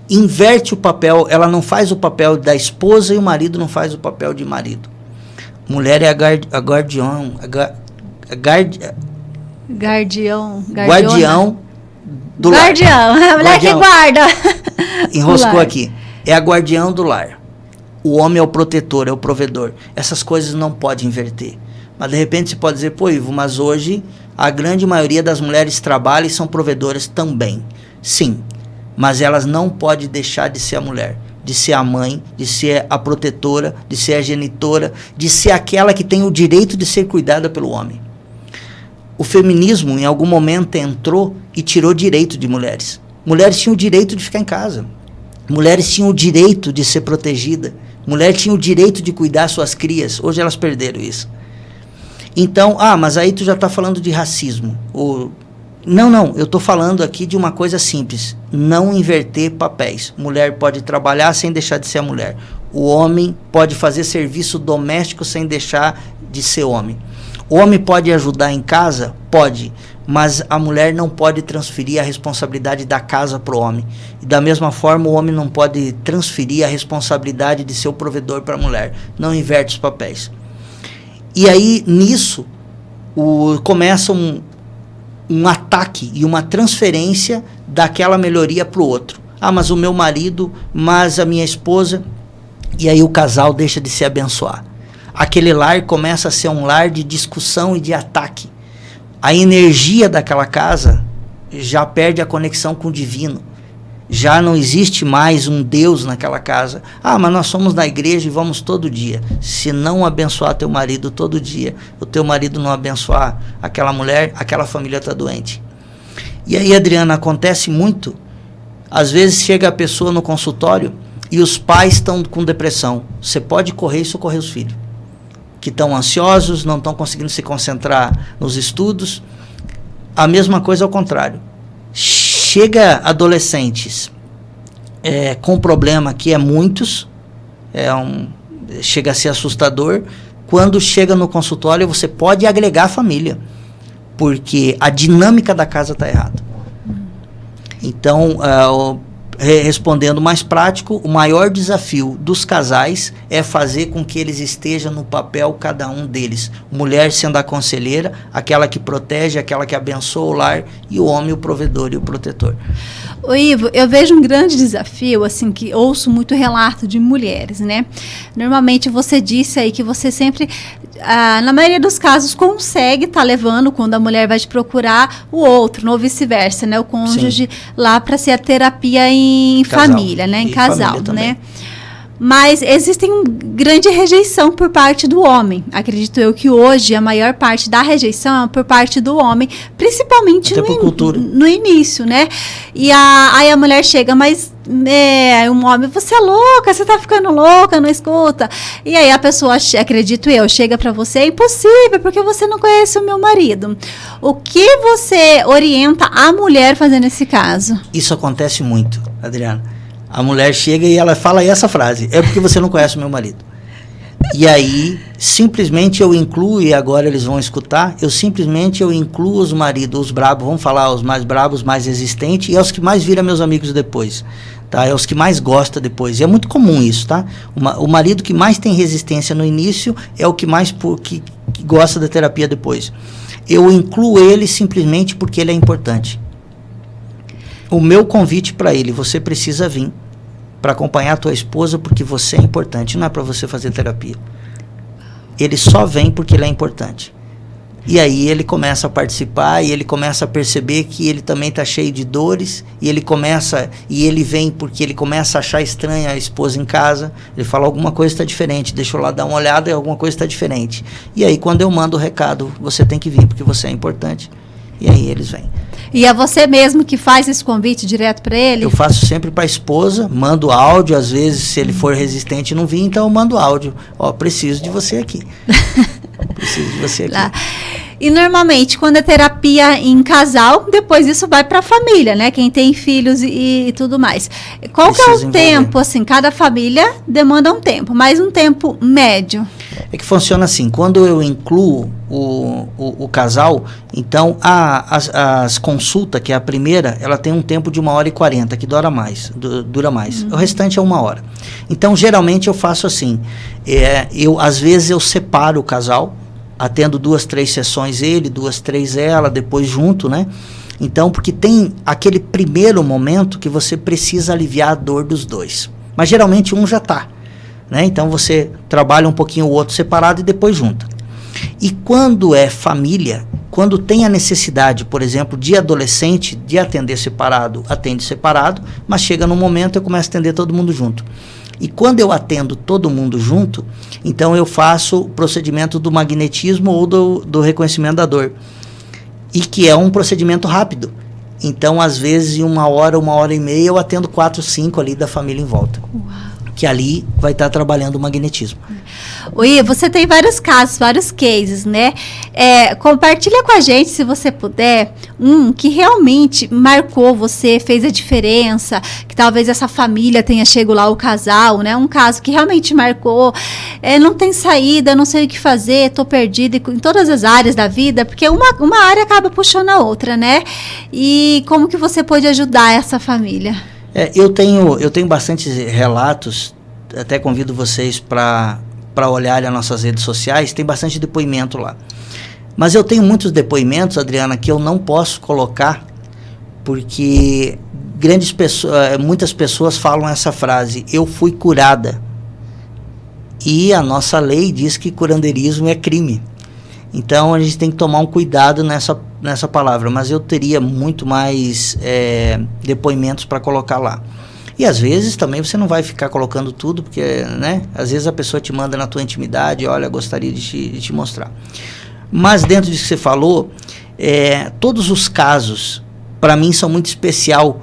inverte o papel, ela não faz o papel da esposa e o marido não faz o papel de marido. Mulher é a guardião do lar. Guardião, a mulher que guarda. Enroscou aqui. É a guardião do lar. O homem é o protetor, é o provedor. Essas coisas não podem inverter. Mas de repente você pode dizer, pô, Ivo, mas hoje a grande maioria das mulheres trabalha e são provedoras também. Sim, mas elas não podem deixar de ser a mulher, de ser a mãe, de ser a protetora, de ser a genitora, de ser aquela que tem o direito de ser cuidada pelo homem. O feminismo, em algum momento, entrou e tirou direito de mulheres. Mulheres tinham o direito de ficar em casa. Mulheres tinham o direito de ser protegida. Mulheres tinham o direito de cuidar suas crias. Hoje elas perderam isso. Então, mas aí tu já está falando de racismo. Não, eu estou falando aqui de uma coisa simples. Não inverter papéis. Mulher pode trabalhar sem deixar de ser a mulher. O homem pode fazer serviço doméstico sem deixar de ser homem. O homem pode ajudar em casa? Pode, mas a mulher não pode transferir a responsabilidade da casa para o homem. E da mesma forma, o homem não pode transferir a responsabilidade de ser o provedor para a mulher. Não inverte os papéis. E aí, nisso, começa um ataque e uma transferência daquela melhoria para o outro. Mas o meu marido, mas a minha esposa, e aí o casal deixa de se abençoar. Aquele lar começa a ser um lar de discussão e de ataque. A energia daquela casa já perde a conexão com o divino. Já não existe mais um Deus naquela casa. Mas nós somos na igreja e vamos todo dia. Se não abençoar teu marido todo dia, o teu marido não abençoar aquela mulher, aquela família está doente. E aí, Adriana, acontece muito. Às vezes chega a pessoa no consultório e os pais estão com depressão. Você pode correr e socorrer os filhos, que estão ansiosos, não estão conseguindo se concentrar nos estudos. A mesma coisa ao contrário. Chega adolescentes com problema que é muitos, chega a ser assustador. Quando chega no consultório, você pode agregar a família, porque a dinâmica da casa está errada. Então, respondendo mais prático, o maior desafio dos casais é fazer com que eles estejam no papel, cada um deles. Mulher sendo a conselheira, aquela que protege, aquela que abençoa o lar, e o homem o provedor e o protetor. Ô Ivo, eu vejo um grande desafio, assim, que ouço muito relato de mulheres, né? Normalmente você disse aí que você sempre, na maioria dos casos, consegue estar levando, quando a mulher vai te procurar, o outro, ou vice-versa, né? O cônjuge. Sim. Lá para ser a terapia em família, né? Em casal, né? Mas existe uma grande rejeição por parte do homem. Acredito eu que hoje a maior parte da rejeição é por parte do homem, principalmente no início, né? E aí a mulher chega, mas um homem, você é louca, você tá ficando louca, não escuta. E aí a pessoa, acredito eu, chega pra você, é impossível, porque você não conhece o meu marido. O que você orienta a mulher a fazer nesse caso? Isso acontece muito, Adriana. A mulher chega e ela fala essa frase: é porque você não conhece o meu marido. E aí, simplesmente eu incluo, e agora eles vão escutar, eu incluo os maridos, os brabos, vamos falar, os mais brabos, mais resistentes, e é os que mais viram meus amigos depois, tá? É os que mais gostam depois, e é muito comum isso, tá? O marido que mais tem resistência no início é o que mais que gosta da terapia depois. Eu incluo ele simplesmente porque ele é importante. O meu convite para ele: você precisa vir para acompanhar a tua esposa porque você é importante, não é para você fazer terapia. Ele só vem porque ele é importante. E aí ele começa a participar e ele começa a perceber que ele também está cheio de dores, e ele vem porque ele começa a achar estranha a esposa em casa. Ele fala: alguma coisa está diferente, deixa eu lá dar uma olhada e alguma coisa está diferente. E aí quando eu mando o recado: você tem que vir porque você é importante, e aí eles vêm. E é você mesmo que faz esse convite direto para ele? Eu faço sempre para a esposa, mando áudio, às vezes se ele for resistente e não vir, então eu mando áudio. Preciso de você aqui. Preciso de você aqui. Lá. E normalmente, quando é terapia em casal, depois isso vai para a família, né? Quem tem filhos e tudo mais. Qual que é o tempo, assim? Cada família demanda um tempo, mas um tempo médio. É que funciona assim: quando eu incluo o casal, então as consultas, que é a primeira, ela tem um tempo de 1h40, que dura mais. O restante é 1 hora. Então, geralmente eu faço assim: às vezes eu separo o casal, atendo 2, 3 sessões ele, 2, 3 ela, depois junto, né? Então, porque tem aquele primeiro momento que você precisa aliviar a dor dos dois. Mas geralmente um já está, né? Então você trabalha um pouquinho o outro separado e depois junta. E quando é família, quando tem a necessidade, por exemplo, de adolescente, de atender separado, atende separado, mas chega num momento eu começo a atender todo mundo junto. E quando eu atendo todo mundo junto, então eu faço o procedimento do magnetismo ou do reconhecimento da dor. E que é um procedimento rápido. Então, às vezes, em 1 hora e meia, eu atendo 4, 5 ali da família em volta. Uau. Que ali vai estar trabalhando o magnetismo. Oi, você tem vários casos, vários cases, né? Compartilha com a gente, se você puder, que realmente marcou você, fez a diferença, que talvez essa família tenha chegado lá, o casal, né? Um caso que realmente marcou, não tem saída, não sei o que fazer, tô perdida em todas as áreas da vida, porque uma área acaba puxando a outra, né? E como que você pode ajudar essa família? Eu tenho bastantes relatos, até convido vocês para olharem as nossas redes sociais, tem bastante depoimento lá. Mas eu tenho muitos depoimentos, Adriana, que eu não posso colocar, porque muitas pessoas falam essa frase, eu fui curada. E a nossa lei diz que curandeirismo é crime. Então a gente tem que tomar um cuidado nessa palavra, mas eu teria muito mais depoimentos para colocar lá. E às vezes também você não vai ficar colocando tudo, porque, né, às vezes a pessoa te manda na tua intimidade, olha, gostaria de te mostrar. Mas dentro disso que você falou, todos os casos, para mim, são muito especial,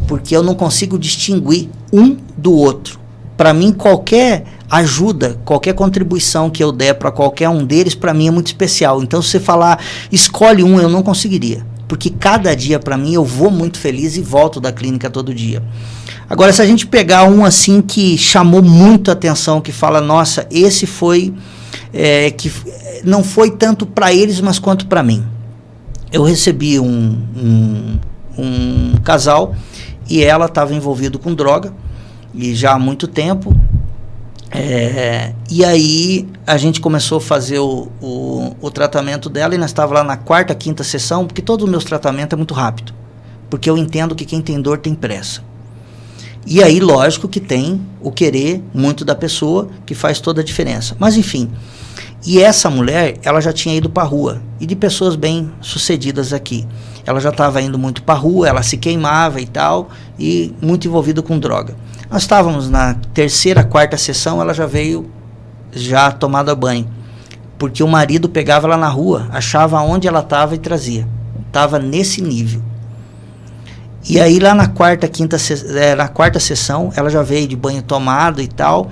porque eu não consigo distinguir um do outro. Para mim, qualquer ajuda, qualquer contribuição que eu der para qualquer um deles, para mim é muito especial. Então, se você falar, escolhe um, eu não conseguiria. Porque cada dia, para mim, eu vou muito feliz e volto da clínica todo dia. Agora, se a gente pegar um assim que chamou muito a atenção, que fala, nossa, esse foi, que não foi tanto para eles, mas quanto para mim. Eu recebi um casal e ela estava envolvida com droga, e já há muito tempo. E aí a gente começou a fazer o tratamento dela e nós estávamos lá na 4ª, 5ª sessão, porque todos os meus tratamentos é muito rápido, porque eu entendo que quem tem dor tem pressa. E aí, lógico que tem o querer muito da pessoa, que faz toda a diferença. Mas enfim, e essa mulher, ela já tinha ido para a rua, e de pessoas bem sucedidas aqui. Ela já estava indo muito para a rua, ela se queimava e tal, e muito envolvida com droga. Nós estávamos na 3ª, 4ª sessão, ela já veio já tomada banho, porque o marido pegava ela na rua, achava onde ela estava e trazia. Estava nesse nível. E aí lá na 4ª, 5ª, na 4ª sessão, ela já veio de banho tomado e tal,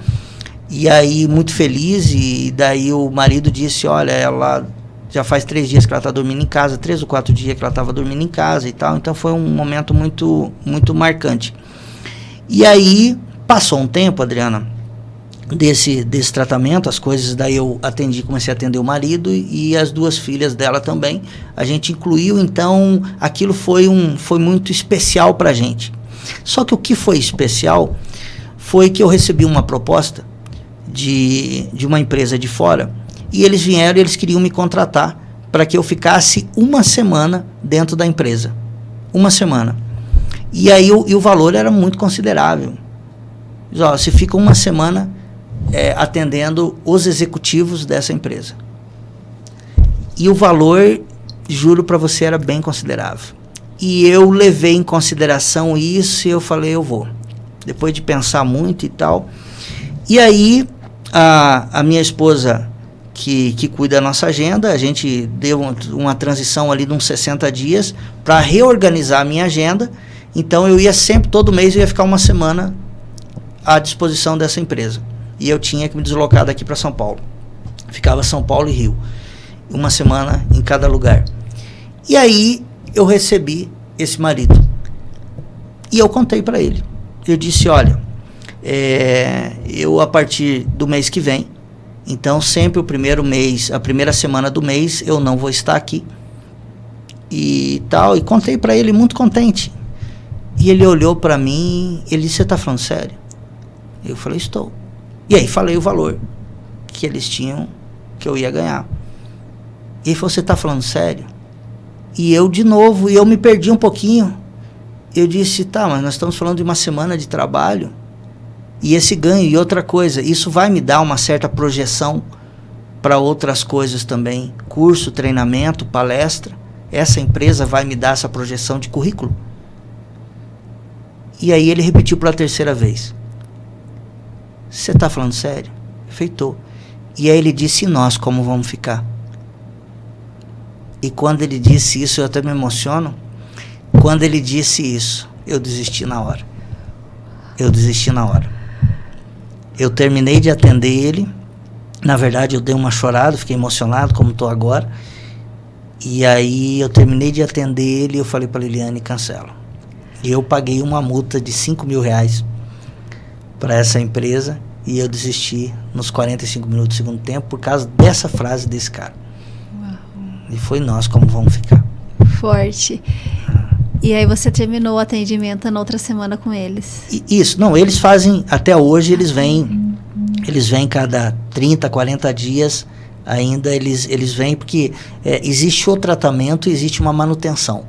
e aí muito feliz, e daí o marido disse, olha, ela já faz 3 dias que ela está dormindo em casa, 3 ou 4 dias que ela estava dormindo em casa e tal, então foi um momento muito, muito marcante. E aí, passou um tempo, Adriana, desse tratamento, as coisas, daí eu comecei a atender o marido e as 2 filhas dela também, a gente incluiu, então aquilo foi muito especial pra gente. Só que o que foi especial foi que eu recebi uma proposta de uma empresa de fora, e eles vieram e eles queriam me contratar para que eu ficasse 1 semana dentro da empresa. 1 semana. E aí o valor era muito considerável. Você fica 1 semana atendendo os executivos dessa empresa. E o valor, juro para você, era bem considerável. E eu levei em consideração isso e eu falei, eu vou. Depois de pensar muito e tal. E aí a minha esposa, que cuida da nossa agenda, a gente deu uma transição ali de uns 60 dias para reorganizar a minha agenda. Então eu ia sempre, todo mês eu ia ficar 1 semana à disposição dessa empresa. E eu tinha que me deslocar daqui para São Paulo. Ficava São Paulo e Rio. 1 semana em cada lugar. E aí eu recebi esse marido. E eu contei para ele. Eu disse, olha, eu a partir do mês que vem, então sempre o primeiro mês, a primeira semana do mês, eu não vou estar aqui. E tal, e contei para ele muito contente. E ele olhou para mim, ele disse, você está falando sério? Eu falei, estou. E aí falei o valor que eles tinham, que eu ia ganhar. E ele falou, você está falando sério? E eu de novo, e eu me perdi um pouquinho. Eu disse, tá, mas nós estamos falando de uma semana de trabalho. E esse ganho, e outra coisa, isso vai me dar uma certa projeção para outras coisas também. Curso, treinamento, palestra. Essa empresa vai me dar essa projeção de currículo. E aí ele repetiu pela terceira vez. Você está falando sério? Feitou. E aí ele disse, e nós como vamos ficar? E quando ele disse isso, eu até me emociono. Quando ele disse isso, eu desisti na hora. Eu terminei de atender ele. Na verdade, eu dei uma chorada, fiquei emocionado, como estou agora. E aí, eu terminei de atender ele e eu falei para a Liliane, cancela. E eu paguei uma multa de R$5.000 para essa empresa e eu desisti nos 45 minutos do segundo tempo por causa dessa frase desse cara. Uau. E foi nós como vamos ficar. Forte. E aí você terminou o atendimento na outra semana com eles? Isso, não, eles fazem, até hoje eles vêm cada 30, 40 dias, ainda eles vêm porque existe o tratamento e existe uma manutenção.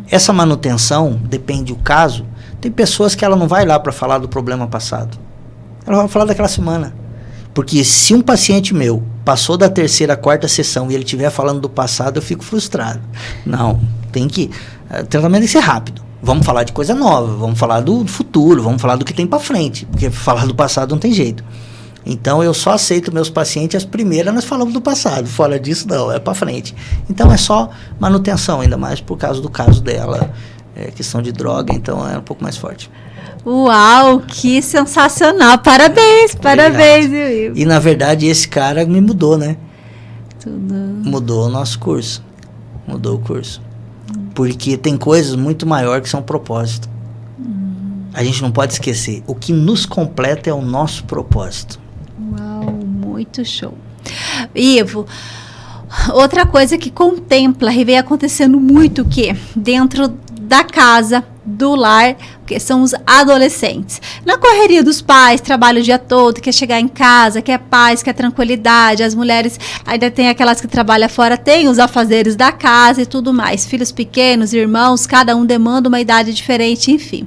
Essa manutenção, depende do caso, tem pessoas que ela não vai lá para falar do problema passado, ela vai falar daquela semana. Porque se um paciente meu passou da terceira, quarta sessão e ele estiver falando do passado, eu fico frustrado. Não, o tratamento tem que ser rápido. Vamos falar de coisa nova, vamos falar do futuro, vamos falar do que tem para frente, porque falar do passado não tem jeito. Então eu só aceito meus pacientes, as primeiras nós falamos do passado, fora disso não, é para frente. Então é só manutenção, ainda mais por causa do caso dela, questão de droga, então é um pouco mais forte. Uau, que sensacional, parabéns, viu? E na verdade esse cara me mudou, né? Tudo. Mudou o nosso curso, mudou o curso. Porque tem coisas muito maiores que são propósito. A gente não pode esquecer, o que nos completa é o nosso propósito. Uau, muito show. Ivo, outra coisa que contempla e vem acontecendo muito que dentro da casa, do lar, que são os adolescentes. Na correria dos pais, trabalho o dia todo, quer chegar em casa, quer paz, quer tranquilidade. As mulheres, ainda tem aquelas que trabalham fora, tem os afazeres da casa e tudo mais. Filhos pequenos, irmãos, cada um demanda uma idade diferente, enfim.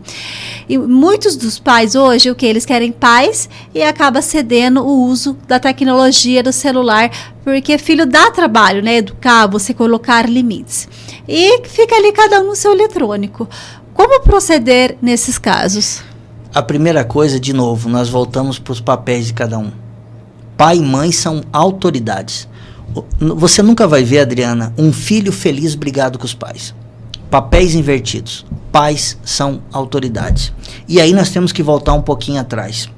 E muitos dos pais hoje, o que eles querem paz e acaba cedendo o uso da tecnologia, do celular, porque filho dá trabalho, né? Educar, você colocar limites. E fica ali cada um no seu eletrônico. Como proceder nesses casos? A primeira coisa, de novo, nós voltamos para os papéis de cada um. Pai e mãe são autoridades. Você nunca vai ver, Adriana, um filho feliz brigado com os pais. Papéis invertidos. Pais são autoridades. E aí nós temos que voltar um pouquinho atrás.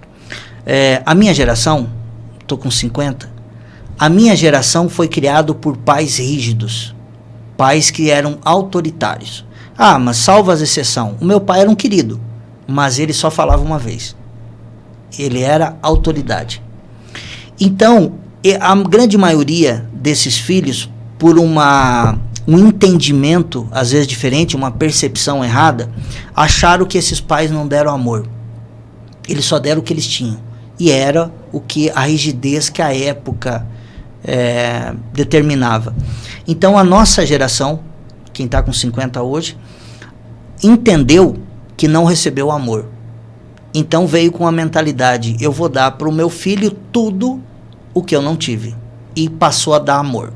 A minha geração, estou com 50, a minha geração foi criada por pais rígidos. Pais que eram autoritários. Ah, mas salva as exceções. O meu pai era um querido, mas ele só falava uma vez. Ele era autoridade. Então, a grande maioria desses filhos, por um entendimento, às vezes diferente, uma percepção errada, acharam que esses pais não deram amor. Eles só deram o que eles tinham. E era a rigidez que a época determinava. Então, a nossa geração, quem está com 50 hoje, entendeu que não recebeu amor. Então veio com a mentalidade, eu vou dar para o meu filho tudo o que eu não tive. E passou a dar amor.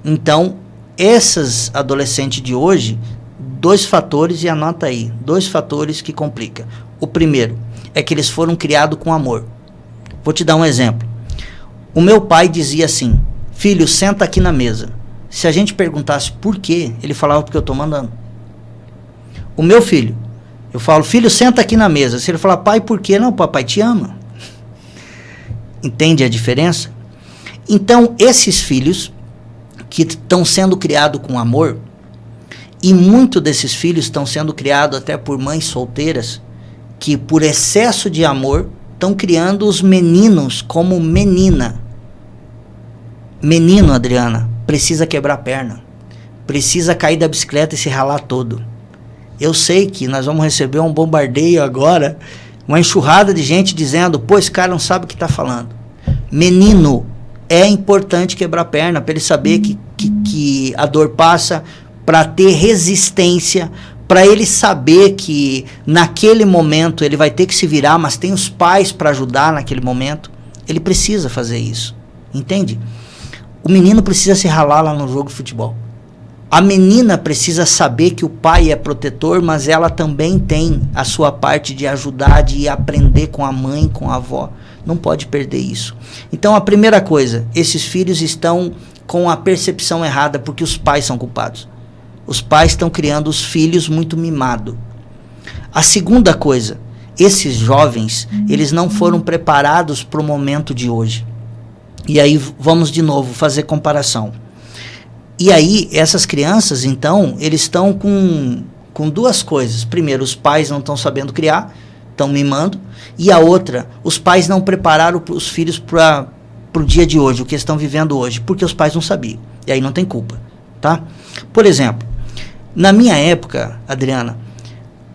Então, esses adolescentes de hoje, 2 fatores, e anota aí, 2 fatores que complicam. O primeiro é que eles foram criados com amor. Vou te dar um exemplo. O meu pai dizia assim, filho, senta aqui na mesa. Se a gente perguntasse por quê, ele falava porque eu estou mandando. O meu filho, eu falo, filho, senta aqui na mesa. Se ele falar, pai, por quê? Não, papai te ama. Entende a diferença? Então, esses filhos que estão sendo criados com amor, e muitos desses filhos estão sendo criados até por mães solteiras, que por excesso de amor, estão criando os meninos como menina. Menino, Adriana, precisa quebrar a perna, precisa cair da bicicleta e se ralar todo. Eu sei que nós vamos receber um bombardeio agora, uma enxurrada de gente dizendo, pô, esse cara não sabe o que está falando. Menino, é importante quebrar a perna para ele saber que a dor passa, para ter resistência, para ele saber que naquele momento ele vai ter que se virar, mas tem os pais para ajudar naquele momento. Ele precisa fazer isso, entende? O menino precisa se ralar lá no jogo de futebol. A menina precisa saber que o pai é protetor, mas ela também tem a sua parte de ajudar, de aprender com a mãe, com a avó. Não pode perder isso. Então, a primeira coisa, esses filhos estão com a percepção errada porque os pais são culpados. Os pais estão criando os filhos muito mimados. A segunda coisa, esses jovens, eles não foram preparados para o momento de hoje. E aí, vamos de novo fazer comparação. E aí, essas crianças, então, eles estão com duas coisas. Primeiro, os pais não estão sabendo criar, estão mimando. E a outra, os pais não prepararam os filhos para o dia de hoje, o que eles estão vivendo hoje, porque os pais não sabiam. E aí não tem culpa, tá? Por exemplo, na minha época, Adriana,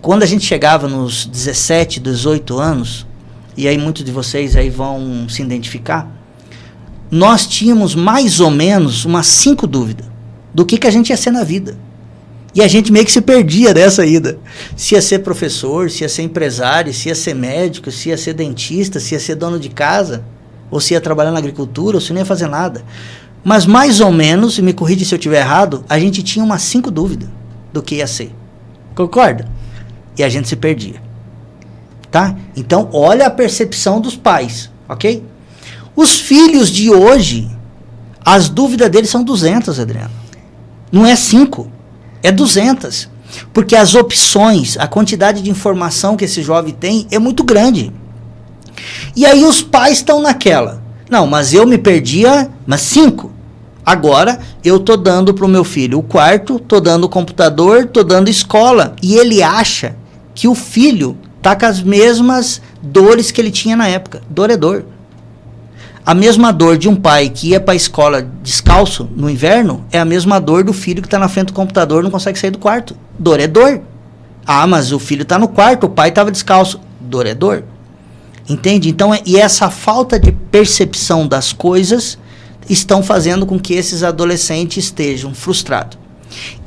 quando a gente chegava nos 17, 18 anos, e aí muitos de vocês aí vão se identificar, nós tínhamos mais ou menos umas 5 dúvidas do que a gente ia ser na vida. E a gente meio que se perdia nessa ida. Se ia ser professor, se ia ser empresário, se ia ser médico, se ia ser dentista, se ia ser dono de casa, ou se ia trabalhar na agricultura, ou se não ia fazer nada. Mas mais ou menos, e me corrige se eu estiver errado, a gente tinha umas 5 dúvidas do que ia ser. Concorda? E a gente se perdia. Tá? Então, olha a percepção dos pais, ok? Os filhos de hoje, as dúvidas deles são 200, Adriano. Não é 5, é 200. Porque as opções, a quantidade de informação que esse jovem tem é muito grande. E aí os pais estão naquela. Não, mas eu me perdia, mas 5. Agora eu tô dando para o meu filho o quarto, tô dando o computador, tô dando escola. E ele acha que o filho tá com as mesmas dores que ele tinha na época. Dor é dor. A mesma dor de um pai que ia para a escola descalço no inverno é a mesma dor do filho que está na frente do computador e não consegue sair do quarto. Dor é dor. Ah, mas o filho está no quarto, o pai estava descalço. Dor é dor. Entende? Então, e essa falta de percepção das coisas estão fazendo com que esses adolescentes estejam frustrados.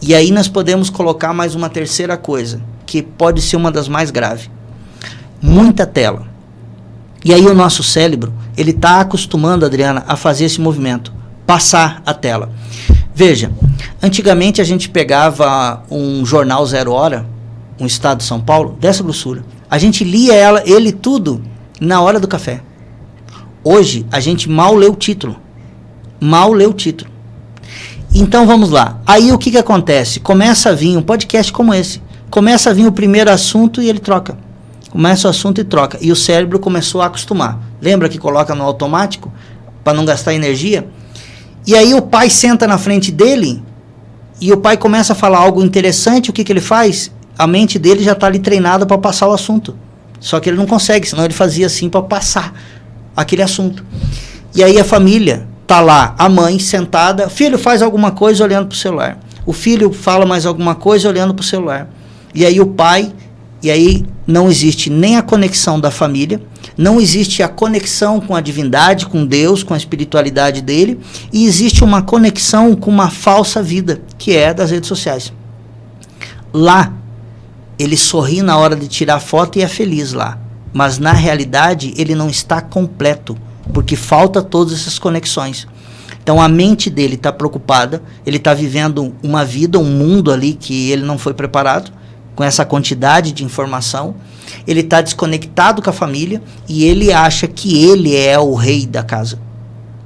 E aí nós podemos colocar mais uma terceira coisa, que pode ser uma das mais graves. Muita tela. E aí o nosso cérebro, ele está acostumando, Adriana, a fazer esse movimento, passar a tela. Veja, antigamente a gente pegava um jornal 0 hora, um Estado de São Paulo, dessa grossura. A gente lia ele tudo na hora do café. Hoje, a gente mal lê o título. Mal lê o título. Então, vamos lá. Aí, o que acontece? Começa a vir um podcast como esse. Começa a vir o primeiro assunto e ele troca. Começa o assunto e troca. E o cérebro começou a acostumar. Lembra que coloca no automático? Para não gastar energia? E aí, o pai senta na frente dele e o pai começa a falar algo interessante. O que ele faz? A mente dele já está ali treinada para passar o assunto. Só que ele não consegue, senão ele fazia assim para passar aquele assunto. E aí a família tá lá, a mãe sentada, filho faz alguma coisa olhando para o celular. O filho fala mais alguma coisa olhando para o celular. E aí o pai, e aí não existe nem a conexão da família, não existe a conexão com a divindade, com Deus, com a espiritualidade dele, e existe uma conexão com uma falsa vida, que é das redes sociais. Lá, ele sorri na hora de tirar foto e é feliz lá. Mas na realidade ele não está completo, porque falta todas essas conexões. Então a mente dele está preocupada, ele está vivendo uma vida, um mundo ali que ele não foi preparado, com essa quantidade de informação. Ele está desconectado com a família e ele acha que ele é o rei da casa,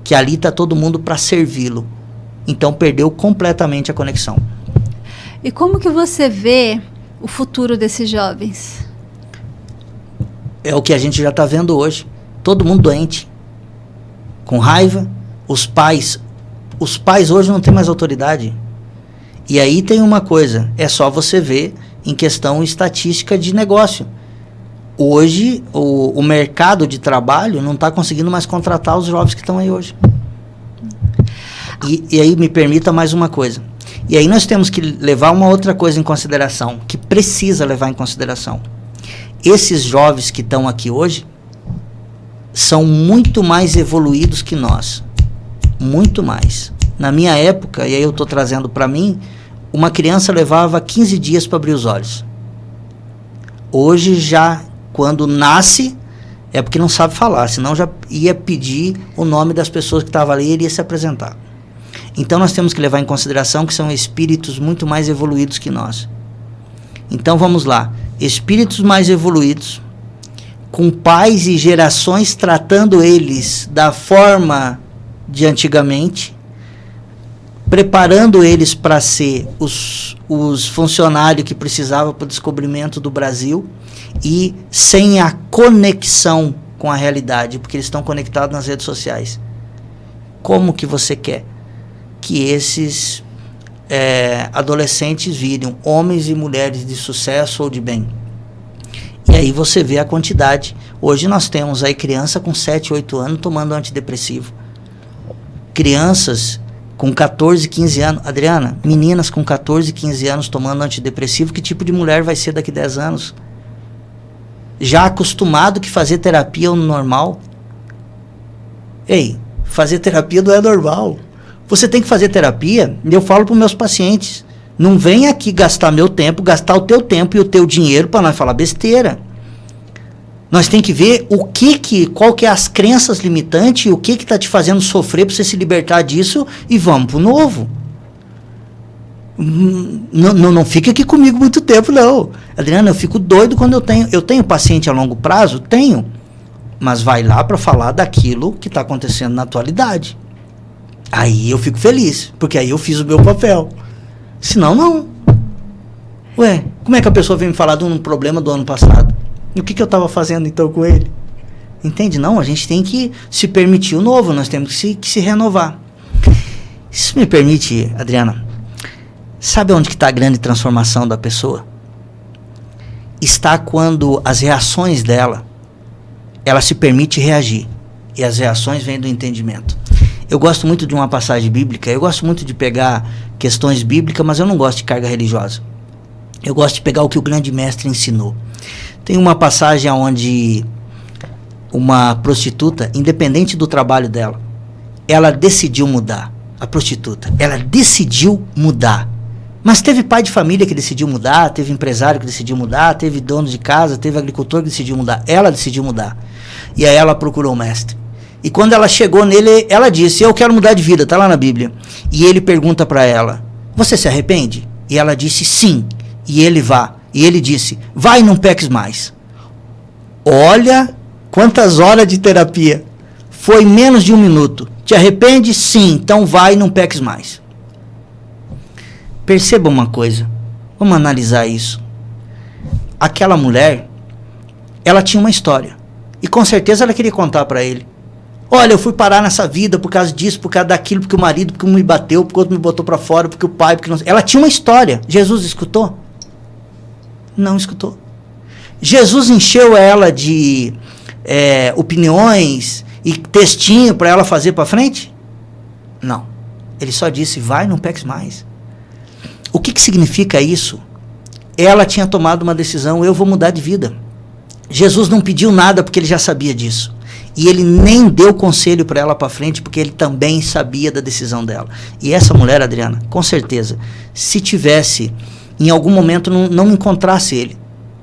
que ali está todo mundo para servi-lo. Então perdeu completamente a conexão. E como que você vê o futuro desses jovens? É o que a gente já está vendo hoje. Todo mundo doente, com raiva. Os pais hoje não têm mais autoridade. E aí tem uma coisa, é só você ver em questão estatística de negócio. Hoje, o mercado de trabalho não está conseguindo mais contratar os jovens que estão aí hoje. E aí me permita mais uma coisa. E aí nós temos que levar uma outra coisa em consideração, que precisa levar em consideração. Esses jovens que estão aqui hoje são muito mais evoluídos que nós. Muito mais. Na minha época, e aí eu estou trazendo para mim, uma criança levava 15 dias para abrir os olhos. Hoje já, quando nasce, é porque não sabe falar, senão já ia pedir o nome das pessoas que estavam ali e iria se apresentar. Então nós temos que levar em consideração que são espíritos muito mais evoluídos que nós. Então vamos lá, espíritos mais evoluídos, com pais e gerações tratando eles da forma de antigamente, preparando eles para ser os funcionários que precisavam para o descobrimento do Brasil, e sem a conexão com a realidade, porque eles estão conectados nas redes sociais. Como que você quer que esses adolescentes virem homens e mulheres de sucesso ou de bem? E aí você vê a quantidade. Hoje nós temos aí criança com 7, 8 anos tomando antidepressivo. Crianças com 14, 15 anos. Adriana, meninas com 14, 15 anos tomando antidepressivo, que tipo de mulher vai ser daqui 10 anos? Já acostumado que fazer terapia é o normal? Ei, fazer terapia não é normal. Você tem que fazer terapia, e eu falo para os meus pacientes, não vem aqui gastar meu tempo, gastar o teu tempo e o teu dinheiro para nós falar besteira. Nós tem que ver qual que é as crenças limitantes e o que está te fazendo sofrer para você se libertar disso e vamos pro novo. Não fica aqui comigo muito tempo, não. Adriana, eu fico doido quando eu tenho paciente a longo prazo? Tenho. Mas vai lá para falar daquilo que está acontecendo na atualidade. Aí eu fico feliz, porque aí eu fiz o meu papel. Senão, não. Ué, como é que a pessoa vem me falar de um problema do ano passado? E o que eu estava fazendo então com ele? Entende? Não, a gente tem que se permitir o novo, nós temos que se renovar. Isso me permite, Adriana, sabe onde que está a grande transformação da pessoa? Está quando as reações dela, ela se permite reagir. E as reações vêm do entendimento. Eu gosto muito de uma passagem bíblica, eu gosto muito de pegar questões bíblicas, mas eu não gosto de carga religiosa. Eu gosto de pegar o que o grande mestre ensinou. Tem uma passagem onde uma prostituta, independente do trabalho dela, ela decidiu mudar. A prostituta, ela decidiu mudar. Mas teve pai de família que decidiu mudar, teve empresário que decidiu mudar, teve dono de casa, teve agricultor que decidiu mudar. Ela decidiu mudar. E aí ela procurou o mestre. E quando ela chegou nele, ela disse, eu quero mudar de vida, está lá na Bíblia. E ele pergunta para ela, você se arrepende? E ela disse, sim. E ele disse, vai e não peques mais. Olha quantas horas de terapia. Foi menos de 1 minuto. Te arrepende? Sim. Então vai e não peques mais. Perceba uma coisa. Vamos analisar isso. Aquela mulher, ela tinha uma história. E com certeza ela queria contar para ele. Olha, eu fui parar nessa vida por causa disso, por causa daquilo, porque o marido, porque um me bateu, porque o outro me botou para fora, porque o pai, porque não... Ela tinha uma história. Jesus escutou? Não escutou. Jesus encheu ela de opiniões e textinho para ela fazer para frente? Não. Ele só disse, vai, não peques mais. O que significa isso? Ela tinha tomado uma decisão, eu vou mudar de vida. Jesus não pediu nada porque ele já sabia disso. E ele nem deu conselho para ela para frente, porque ele também sabia da decisão dela. E essa mulher, Adriana, com certeza, se tivesse, em algum momento, não encontrasse ele,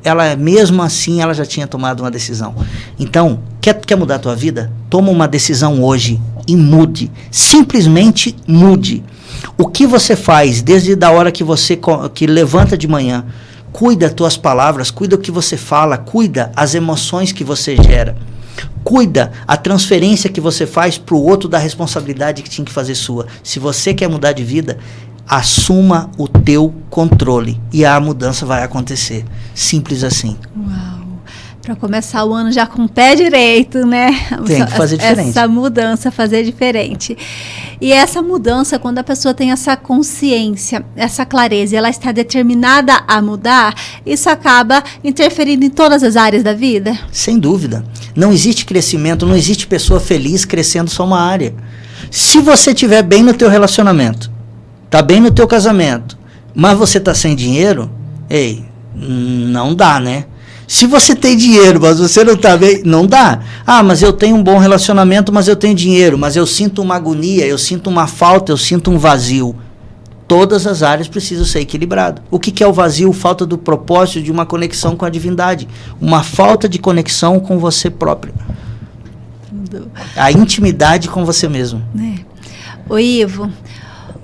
ela mesmo assim, ela já tinha tomado uma decisão. Então, quer mudar a tua vida? Toma uma decisão hoje e mude. Simplesmente mude. O que você faz desde a hora que você levanta de manhã? Cuida as tuas palavras, cuida o que você fala, cuida as emoções que você gera. Cuida a transferência que você faz para o outro da responsabilidade que tinha que fazer sua. Se você quer mudar de vida, assuma o teu controle e a mudança vai acontecer. Simples assim. Uau! Para começar o ano já com o pé direito, né? Tem que fazer diferente. Essa mudança, fazer diferente. E essa mudança, quando a pessoa tem essa consciência, essa clareza, e ela está determinada a mudar, isso acaba interferindo em todas as áreas da vida? Sem dúvida. Não existe crescimento, não existe pessoa feliz crescendo só uma área. Se você estiver bem no teu relacionamento, tá bem no teu casamento, mas você tá sem dinheiro, ei, não dá, né? Se você tem dinheiro, mas você não tá bem, não dá. Ah, mas eu tenho um bom relacionamento, mas eu tenho dinheiro, mas eu sinto uma agonia, eu sinto uma falta, eu sinto um vazio. Todas as áreas precisam ser equilibradas. O que é o vazio? Falta do propósito de uma conexão com a divindade. Uma falta de conexão com você próprio. A intimidade com você mesmo. Ô Ivo,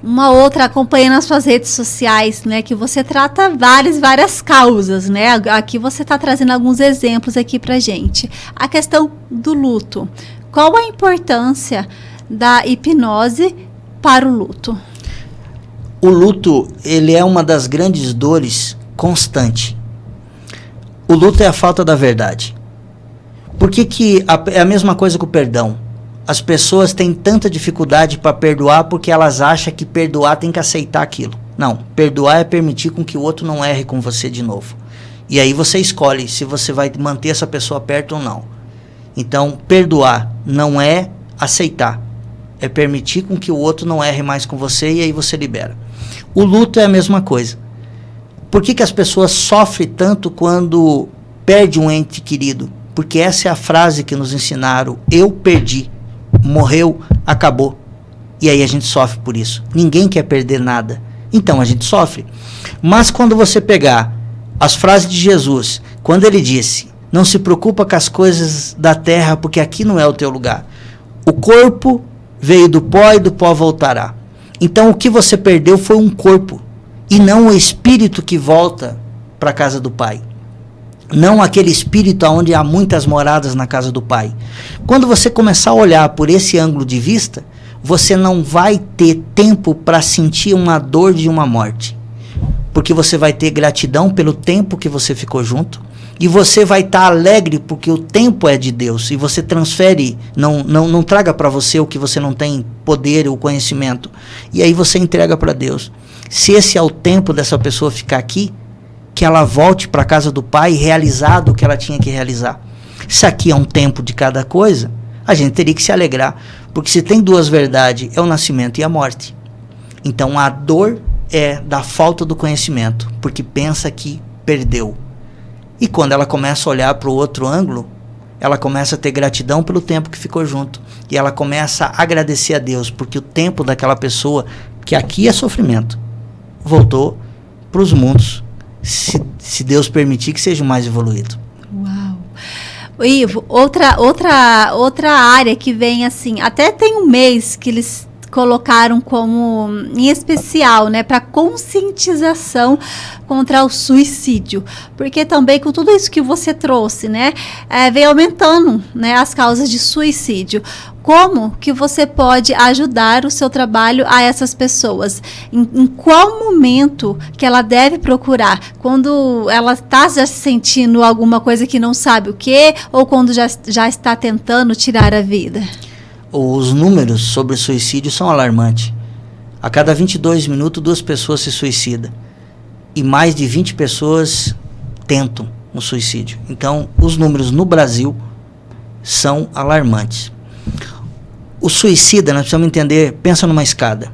uma outra, acompanhando as suas redes sociais, né, que você trata várias causas, né? Aqui você está trazendo alguns exemplos aqui pra gente. A questão do luto. Qual a importância da hipnose para o luto? O luto, ele é uma das grandes dores constante. O luto é a falta da verdade. Por que é a mesma coisa com o perdão? As pessoas têm tanta dificuldade para perdoar porque elas acham que perdoar tem que aceitar aquilo. Não, perdoar é permitir com que o outro não erre com você de novo. E aí você escolhe se você vai manter essa pessoa perto ou não. Então, perdoar não é aceitar. É permitir com que o outro não erre mais com você e aí você libera. O luto é a mesma coisa. Por que as pessoas sofrem tanto quando perde um ente querido? Porque essa é a frase que nos ensinaram. Eu perdi. Morreu, acabou. E aí a gente sofre por isso. Ninguém quer perder nada. Então a gente sofre. Mas quando você pegar as frases de Jesus, quando ele disse, não se preocupa com as coisas da terra, porque aqui não é o teu lugar. O corpo veio do pó e do pó voltará. Então o que você perdeu foi um corpo, e não o espírito que volta para a casa do Pai. Não aquele espírito onde há muitas moradas na casa do Pai. Quando você começar a olhar por esse ângulo de vista, você não vai ter tempo para sentir uma dor de uma morte. Porque você vai ter gratidão pelo tempo que você ficou junto, e você vai estar alegre porque o tempo é de Deus, e você transfere, não traga para você o que você não tem poder ou conhecimento, e aí você entrega para Deus. Se esse é o tempo dessa pessoa ficar aqui, que ela volte para a casa do Pai realizado o que ela tinha que realizar. Se aqui é um tempo de cada coisa, a gente teria que se alegrar, porque se tem duas verdades, é o nascimento e a morte. Então a dor é da falta do conhecimento, porque pensa que perdeu. E quando ela começa a olhar para o outro ângulo, ela começa a ter gratidão pelo tempo que ficou junto. E ela começa a agradecer a Deus, porque o tempo daquela pessoa, que aqui é sofrimento, voltou para os mundos, se Deus permitir que seja mais evoluído. Uau! Ivo, outra área que vem assim, até tem um mês que eles colocaram como em especial, né, para conscientização contra o suicídio, porque também com tudo isso que você trouxe, né, vem aumentando, né, as causas de suicídio. Como que você pode ajudar o seu trabalho a essas pessoas? Em qual momento que ela deve procurar? Quando ela está já sentindo alguma coisa que não sabe o que, ou quando já está tentando tirar a vida? Os números sobre suicídio são alarmantes. A cada 22 minutos, 2 pessoas se suicidam. E mais de 20 pessoas tentam o suicídio. Então, os números no Brasil são alarmantes. O suicida, nós precisamos entender, pensa numa escada.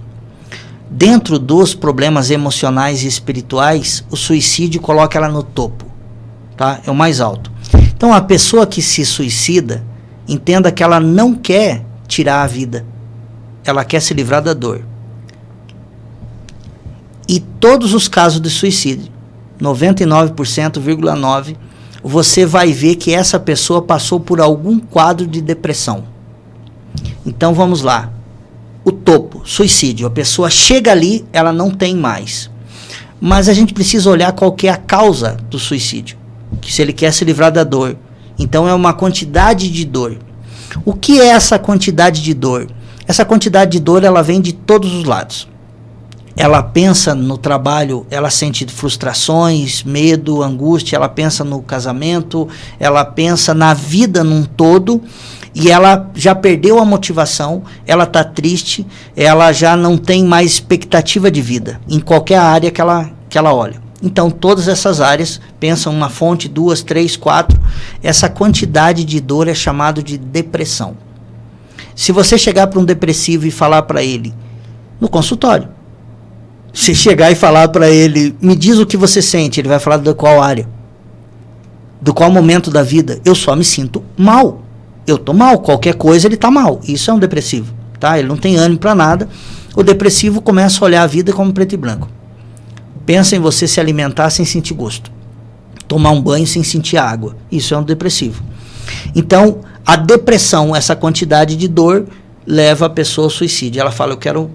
Dentro dos problemas emocionais e espirituais, o suicídio coloca ela no topo. Tá? É o mais alto. Então, a pessoa que se suicida, entenda que ela não quer tirar a vida. Ela quer se livrar da dor. E todos os casos de suicídio, 99,9%, você vai ver que essa pessoa passou por algum quadro de depressão. Então vamos lá. O topo, suicídio. A pessoa chega ali, ela não tem mais. Mas a gente precisa olhar qual que é a causa do suicídio. Que se ele quer se livrar da dor. Então é uma quantidade de dor. O que é essa quantidade de dor? Essa quantidade de dor, ela vem de todos os lados. Ela pensa no trabalho, ela sente frustrações, medo, angústia, ela pensa no casamento, ela pensa na vida num todo, e ela já perdeu a motivação, ela está triste, ela já não tem mais expectativa de vida, em qualquer área que ela olha. Então, todas essas áreas, pensam uma fonte, 2, 3, 4, essa quantidade de dor é chamado de depressão. Se você chegar para um depressivo e falar para ele, no consultório, se chegar e falar para ele, me diz o que você sente, ele vai falar de qual área, do qual momento da vida. Eu só me sinto mal, eu tô mal, qualquer coisa ele tá mal, isso é um depressivo, tá? Ele não tem ânimo para nada, O depressivo começa a olhar a vida como preto e branco. Pensa em você se alimentar sem sentir gosto. Tomar um banho sem sentir água. Isso é um depressivo. Então, a depressão, essa quantidade de dor, leva a pessoa ao suicídio. Ela fala, eu quero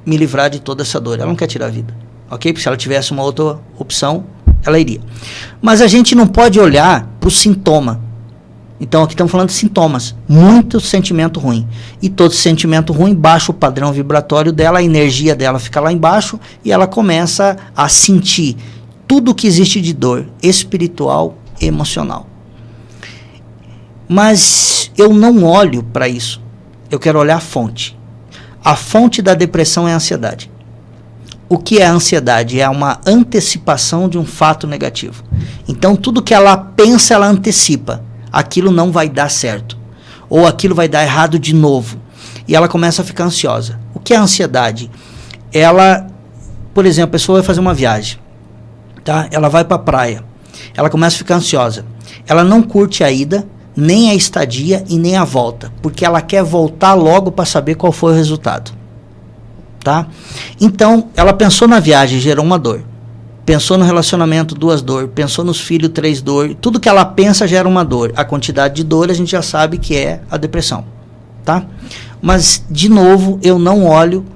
me livrar de toda essa dor. Ela não quer tirar a vida. Ok? Porque se ela tivesse uma outra opção, ela iria. Mas a gente não pode olhar para o sintoma. Então, aqui estamos falando de sintomas. Muito sentimento ruim. E todo sentimento ruim baixa o padrão vibratório dela, a energia dela fica lá embaixo e ela começa a sentir tudo que existe de dor espiritual e emocional. Mas eu não olho para isso. Eu quero olhar a fonte. A fonte da depressão é a ansiedade. O que é a ansiedade? É uma antecipação de um fato negativo. Então, tudo que ela pensa, ela antecipa. Aquilo não vai dar certo. Ou aquilo vai dar errado de novo. E ela começa a ficar ansiosa. O que é a ansiedade? Ela, por exemplo, a pessoa vai fazer uma viagem. Tá? Ela vai para a praia. Ela começa a ficar ansiosa. Ela não curte a ida, nem a estadia e nem a volta. Porque ela quer voltar logo para saber qual foi o resultado. Tá? Então, ela pensou na viagem, gerou uma dor. Pensou no relacionamento, 2 dores. Pensou nos filhos, 3 dores. Tudo que ela pensa gera uma dor. A quantidade de dor a gente já sabe que é a depressão. Tá? Mas, de novo, eu não olho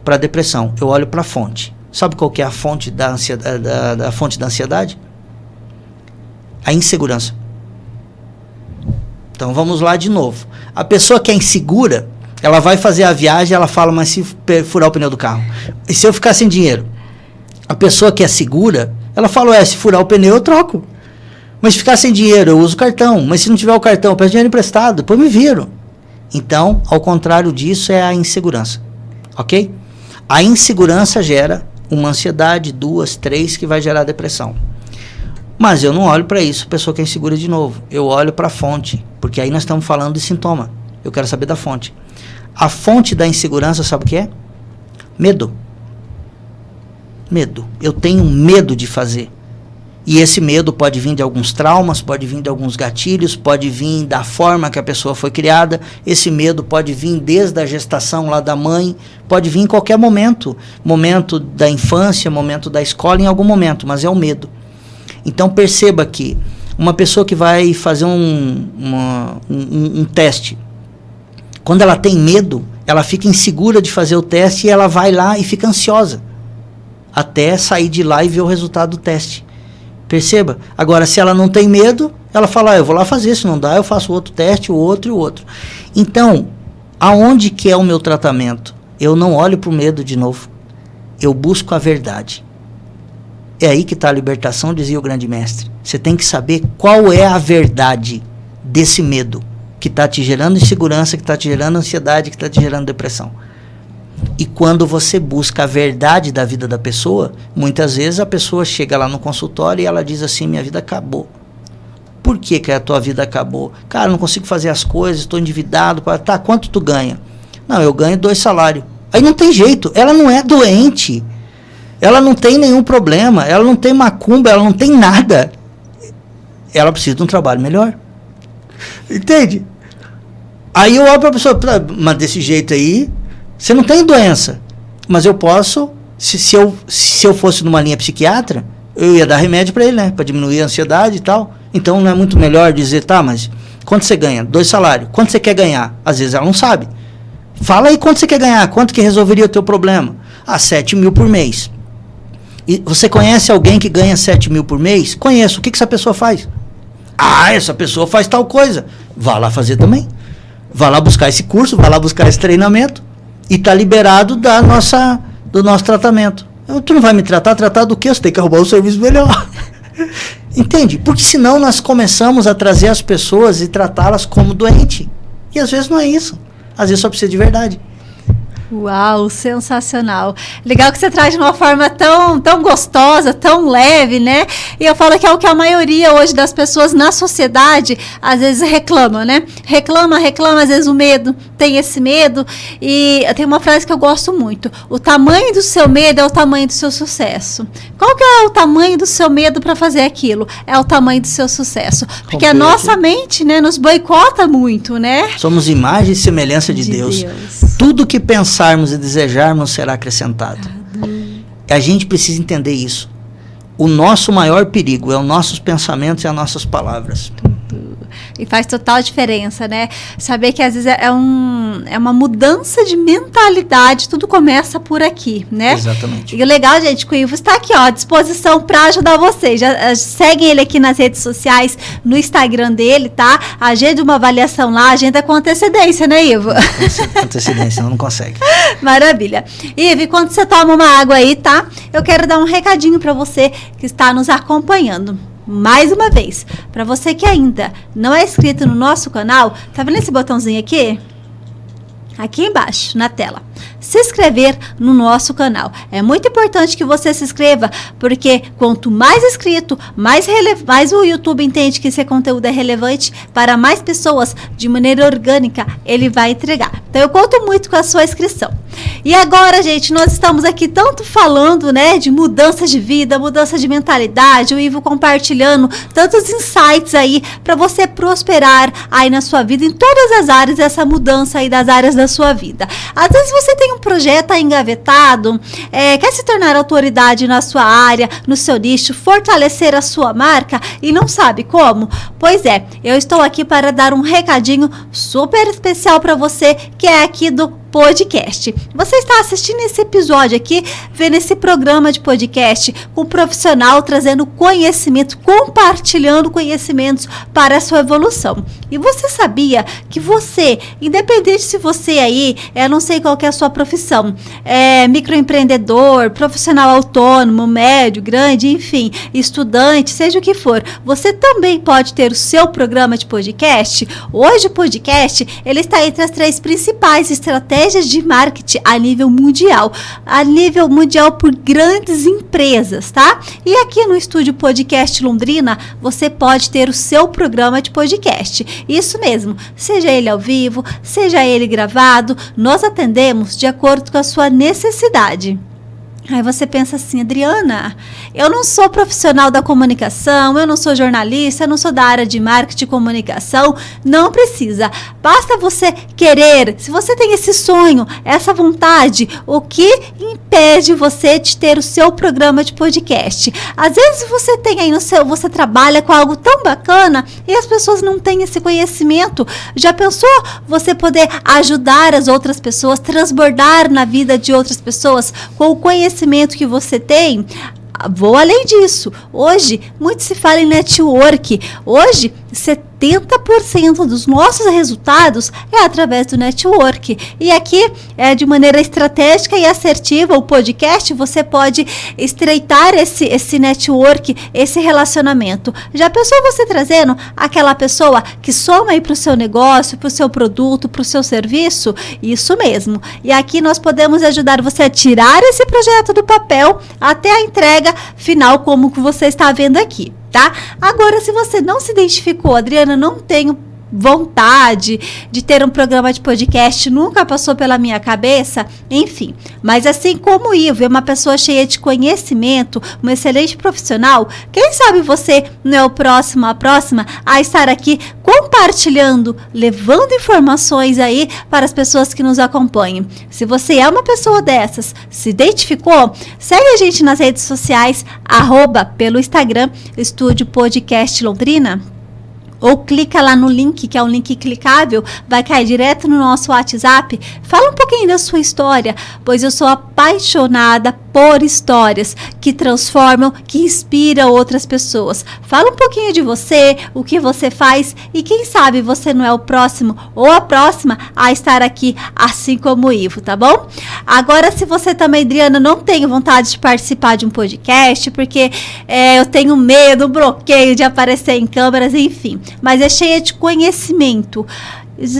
para a depressão. Eu olho para a fonte. Sabe qual que é a fonte da ansiedade? A fonte da ansiedade? A insegurança. Então, vamos lá de novo. A pessoa que é insegura, ela vai fazer a viagem, ela fala, mas se furar o pneu do carro? E se eu ficar sem dinheiro? A pessoa que é segura, ela fala, se furar o pneu eu troco. Mas se ficar sem dinheiro, eu uso o cartão. Mas se não tiver o cartão, eu peço dinheiro emprestado, depois me viro. Então, ao contrário disso, é a insegurança. Ok? A insegurança gera uma ansiedade, 2, 3, que vai gerar depressão. Mas eu não olho para isso, a pessoa que é insegura de novo. Eu olho para a fonte, porque aí nós estamos falando de sintoma. Eu quero saber da fonte. A fonte da insegurança, sabe o que é? Medo. Medo. Eu tenho medo de fazer. E esse medo pode vir de alguns traumas, pode vir de alguns gatilhos, pode vir da forma que a pessoa foi criada. Esse medo pode vir desde a gestação lá da mãe, pode vir em qualquer momento. Momento da infância, momento da escola, em algum momento, mas é o medo. Então perceba que uma pessoa que vai fazer um teste, quando ela tem medo, ela fica insegura de fazer o teste e ela vai lá e fica ansiosa. Até sair de lá e ver o resultado do teste. Perceba? Agora, se ela não tem medo, ela fala, eu vou lá fazer, se não dá, eu faço outro teste, o outro e o outro. Então, aonde que é o meu tratamento? Eu não olho para o medo de novo. Eu busco a verdade. É aí que está a libertação, dizia o grande mestre. Você tem que saber qual é a verdade desse medo que está te gerando insegurança, que está te gerando ansiedade, que está te gerando depressão. E quando você busca a verdade da vida da pessoa, muitas vezes a pessoa chega lá no consultório e ela diz assim, minha vida acabou. Por que a tua vida acabou? Cara, não consigo fazer as coisas, estou endividado. Tá, quanto tu ganha? Não, eu ganho 2 salários. Aí não tem jeito, ela não é doente. Ela não tem nenhum problema, ela não tem macumba, ela não tem nada. Ela precisa de um trabalho melhor. Entende? Aí eu olho para a pessoa, mas desse jeito aí, você não tem doença. Mas eu posso, se eu fosse numa linha psiquiatra, eu ia dar remédio para ele, né? Para diminuir a ansiedade e tal. Então não é muito melhor dizer, tá, mas quanto você ganha? 2 salários. Quanto você quer ganhar? Às vezes ela não sabe. Fala aí quanto você quer ganhar, quanto que resolveria o teu problema? 7 mil por mês. E você conhece alguém que ganha 7 mil por mês? Conheço. O que essa pessoa faz? Essa pessoa faz tal coisa. Vá lá fazer também. Vá lá buscar esse curso, vá lá buscar esse treinamento. E está liberado do nosso tratamento. Tu não vai me tratar do quê? Você tem que arrumar um serviço melhor. Entende? Porque senão nós começamos a trazer as pessoas e tratá-las como doente. E às vezes não é isso. Às vezes só precisa de verdade. Uau, sensacional. Legal que você traz de uma forma tão gostosa, tão leve, né? E eu falo que é o que a maioria hoje das pessoas na sociedade às vezes reclama, né? Reclama, às vezes o medo, tem esse medo. E tem uma frase que eu gosto muito: o tamanho do seu medo é o tamanho do seu sucesso. Qual que é o tamanho do seu medo para fazer aquilo? É o tamanho do seu sucesso. Porque a nossa mente, né, nos boicota muito, né? Somos imagem e semelhança de Deus. Tudo que pensamos pensarmos e desejarmos será acrescentado. A gente precisa entender isso. O nosso maior perigo é os nossos pensamentos e as nossas palavras. E faz total diferença, né? Saber que às vezes é uma mudança de mentalidade, tudo começa por aqui, né? Exatamente. E o legal, gente, que o Ivo está aqui, ó, à disposição para ajudar vocês. Já seguem ele aqui nas redes sociais, no Instagram dele, tá? Agenda uma avaliação lá, agenda com antecedência, né, Ivo? Com antecedência, não consegue. Maravilha. Ivo, enquanto você toma uma água aí, tá? Eu quero dar um recadinho para você que está nos acompanhando. Mais uma vez, para você que ainda não é inscrito no nosso canal, tá vendo esse botãozinho aqui? Aqui embaixo, na tela. Se inscrever no nosso canal. É muito importante que você se inscreva, porque quanto mais inscrito, mais o YouTube entende que esse conteúdo é relevante para mais pessoas, de maneira orgânica, ele vai entregar. Então eu conto muito com a sua inscrição. E agora, gente, nós estamos aqui tanto falando, né, de mudança de vida, mudança de mentalidade, o Ivo compartilhando tantos insights aí para você prosperar aí na sua vida, em todas as áreas, essa mudança aí das áreas da sua vida. Às vezes você tem um projeto aí engavetado, quer se tornar autoridade na sua área, no seu nicho, fortalecer a sua marca e não sabe como? Pois é, eu estou aqui para dar um recadinho super especial para você que é aqui do podcast. Você está assistindo esse episódio aqui, vendo esse programa de podcast com um profissional trazendo conhecimento, compartilhando conhecimentos para a sua evolução. E você sabia que você, independente se você aí, não sei qual que é a sua profissão, microempreendedor, profissional autônomo, médio, grande, enfim, estudante, seja o que for, você também pode ter o seu programa de podcast. Hoje o podcast, ele está entre as 3 principais estratégias de marketing a nível mundial por grandes empresas, tá? E aqui no Estúdio Podcast Londrina, você pode ter o seu programa de podcast. Isso mesmo, seja ele ao vivo, seja ele gravado, nós atendemos de acordo com a sua necessidade. Aí você pensa assim, Adriana, eu não sou profissional da comunicação, eu não sou jornalista, eu não sou da área de marketing e comunicação. Não precisa, basta você querer. Se você tem esse sonho, essa vontade, o que impede você de ter o seu programa de podcast? Às vezes você tem aí você trabalha com algo tão bacana e as pessoas não têm esse conhecimento. Já pensou você poder ajudar as outras pessoas, transbordar na vida de outras pessoas com o conhecimento que você tem? Vou além disso. Hoje, muito se fala em network. Hoje, 70% dos nossos resultados é através do network. E aqui, de maneira estratégica e assertiva, o podcast, você pode estreitar esse network, esse relacionamento. Já pensou você trazendo aquela pessoa que soma aí para o seu negócio, para o seu produto, para o seu serviço? Isso mesmo. E aqui nós podemos ajudar você a tirar esse projeto do papel até a entrega final, como que você está vendo aqui. Tá? Agora, se você não se identificou, Adriana, não tenho vontade de ter um programa de podcast, nunca passou pela minha cabeça, enfim, mas assim como o Ivo é uma pessoa cheia de conhecimento, um excelente profissional, quem sabe você não é o próximo, a próxima a estar aqui compartilhando, levando informações aí para as pessoas que nos acompanham. Se você é uma pessoa dessas, se identificou, segue a gente nas redes sociais, pelo Instagram, Estúdio Podcast Londrina, ou clica lá no link, que é um link clicável, vai cair direto no nosso WhatsApp. Fala um pouquinho da sua história, pois eu sou apaixonada por histórias que transformam, que inspiram outras pessoas. Fala um pouquinho de você, o que você faz e quem sabe você não é o próximo ou a próxima a estar aqui, assim como o Ivo, tá bom? Agora, se você também, Adriana, não tem vontade de participar de um podcast, porque eu tenho medo, bloqueio de aparecer em câmeras, enfim, mas é cheia de conhecimento.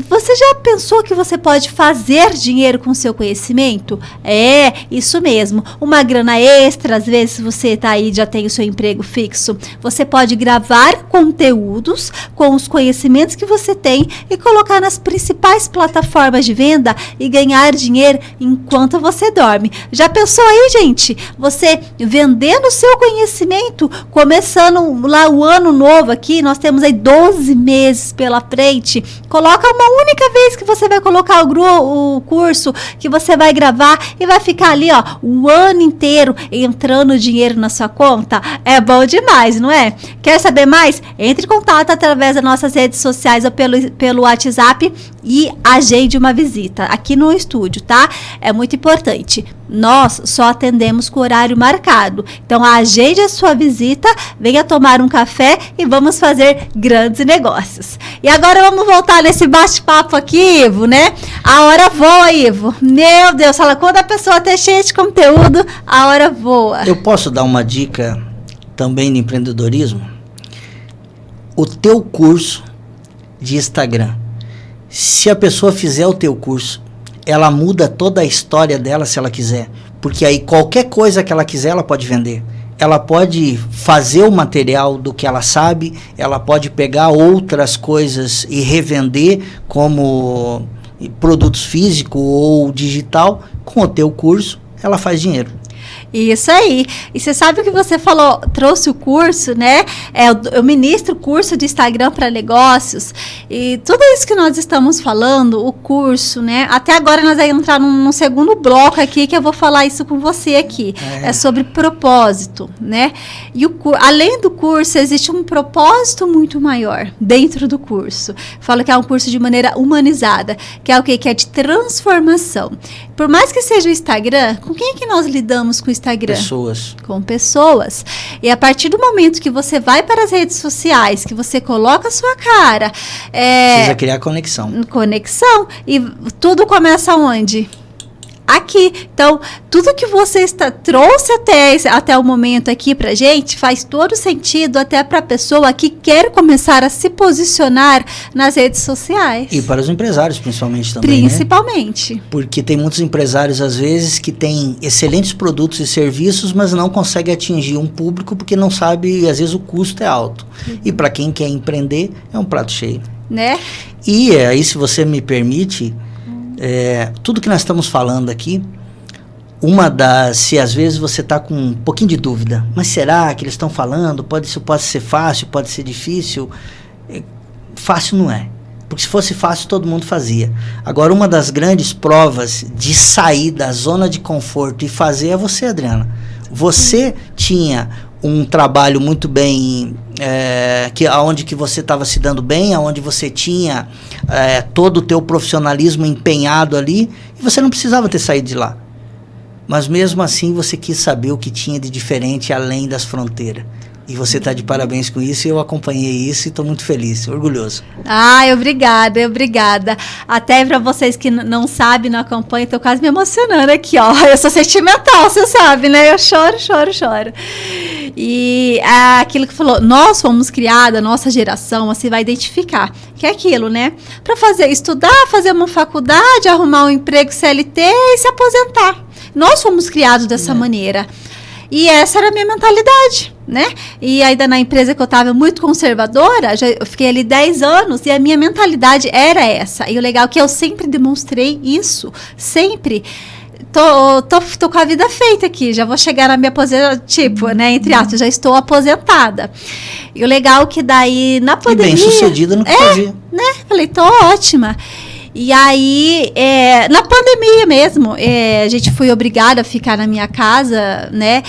Você já pensou que você pode fazer dinheiro com seu conhecimento? É, isso mesmo. Uma grana extra, às vezes você está aí, já tem o seu emprego fixo. Você pode gravar conteúdos com os conhecimentos que você tem e colocar nas principais plataformas de venda e ganhar dinheiro enquanto você dorme. Já pensou aí, gente? Você vendendo o seu conhecimento, começando lá o ano novo aqui, nós temos aí 12 meses pela frente. Coloca colocar uma única vez que você vai colocar o curso, que você vai gravar e vai ficar ali, ó, o ano inteiro entrando dinheiro na sua conta. É bom demais, não é? Quer saber mais? Entre em contato através das nossas redes sociais ou pelo WhatsApp e agende uma visita aqui no estúdio, tá? É muito importante. Nós só atendemos com horário marcado. Então, agende a sua visita, venha tomar um café e vamos fazer grandes negócios. E agora vamos voltar nesse bate-papo aqui, Ivo, né? A hora voa, Ivo. Meu Deus, fala, quando a pessoa tá cheia de conteúdo, a hora voa. Eu posso dar uma dica também de empreendedorismo? O teu curso de Instagram, se a pessoa fizer o teu curso, ela muda toda a história dela se ela quiser, porque aí qualquer coisa que ela quiser, ela pode vender. Ela pode fazer o material do que ela sabe, ela pode pegar outras coisas e revender como produtos físicos ou digital. Com o teu curso, ela faz dinheiro. Isso aí. E você sabe o que você falou, trouxe o curso, né? Eu ministro curso de Instagram para negócios. E tudo isso que nós estamos falando, o curso, né? Até agora nós vamos entrar num segundo bloco aqui, que eu vou falar isso com você aqui. É sobre propósito, né? E além do curso, existe um propósito muito maior dentro do curso. Falo que é um curso de maneira humanizada, que é o quê? Que é de transformação. Por mais que seja o Instagram, com quem é que nós lidamos com o Instagram? Pessoas. Com pessoas. E a partir do momento que você vai para as redes sociais, que você coloca a sua cara... Precisa criar conexão. Conexão. E tudo começa onde? Aqui. Então, tudo que você trouxe até o momento aqui pra gente faz todo sentido até para a pessoa que quer começar a se posicionar nas redes sociais. E para os empresários, principalmente também, principalmente. Né? Porque tem muitos empresários, às vezes, que têm excelentes produtos e serviços, mas não conseguem atingir um público porque não sabe, às vezes, o custo é alto. E para quem quer empreender, é um prato cheio. Né? E aí, se você me permite... tudo que nós estamos falando aqui, se às vezes você está com um pouquinho de dúvida, mas será que eles estão falando? Pode ser fácil, pode ser difícil. Fácil não é, porque se fosse fácil todo mundo fazia. Agora, uma das grandes provas de sair da zona de conforto e fazer é você, Adriana. Você tinha um trabalho muito bem, aonde que você estava se dando bem, aonde você tinha todo o teu profissionalismo empenhado ali, e você não precisava ter saído de lá. Mas mesmo assim você quis saber o que tinha de diferente além das fronteiras. E você está de parabéns com isso, e eu acompanhei isso e estou muito feliz, orgulhoso. Obrigada. Até para vocês que não sabem, não acompanham, estou quase me emocionando aqui, ó. Eu sou sentimental, você sabe, né? Eu choro. E aquilo que falou, nós fomos criados, a nossa geração, você vai identificar, que é aquilo, né? Para estudar, fazer uma faculdade, arrumar um emprego CLT e se aposentar. Nós fomos criados dessa maneira. E essa era a minha mentalidade, né? E ainda na empresa que eu estava muito conservadora, eu fiquei ali 10 anos e a minha mentalidade era essa. E o legal é que eu sempre demonstrei isso, sempre. Tô com a vida feita aqui, já vou chegar na minha aposentadoria, né, entre aspas, já estou aposentada. E o legal é que daí, na pandemia... E bem sucedida no que fazia. Né? Falei, tô ótima. E aí, na pandemia mesmo, a gente foi obrigada a ficar na minha casa, né?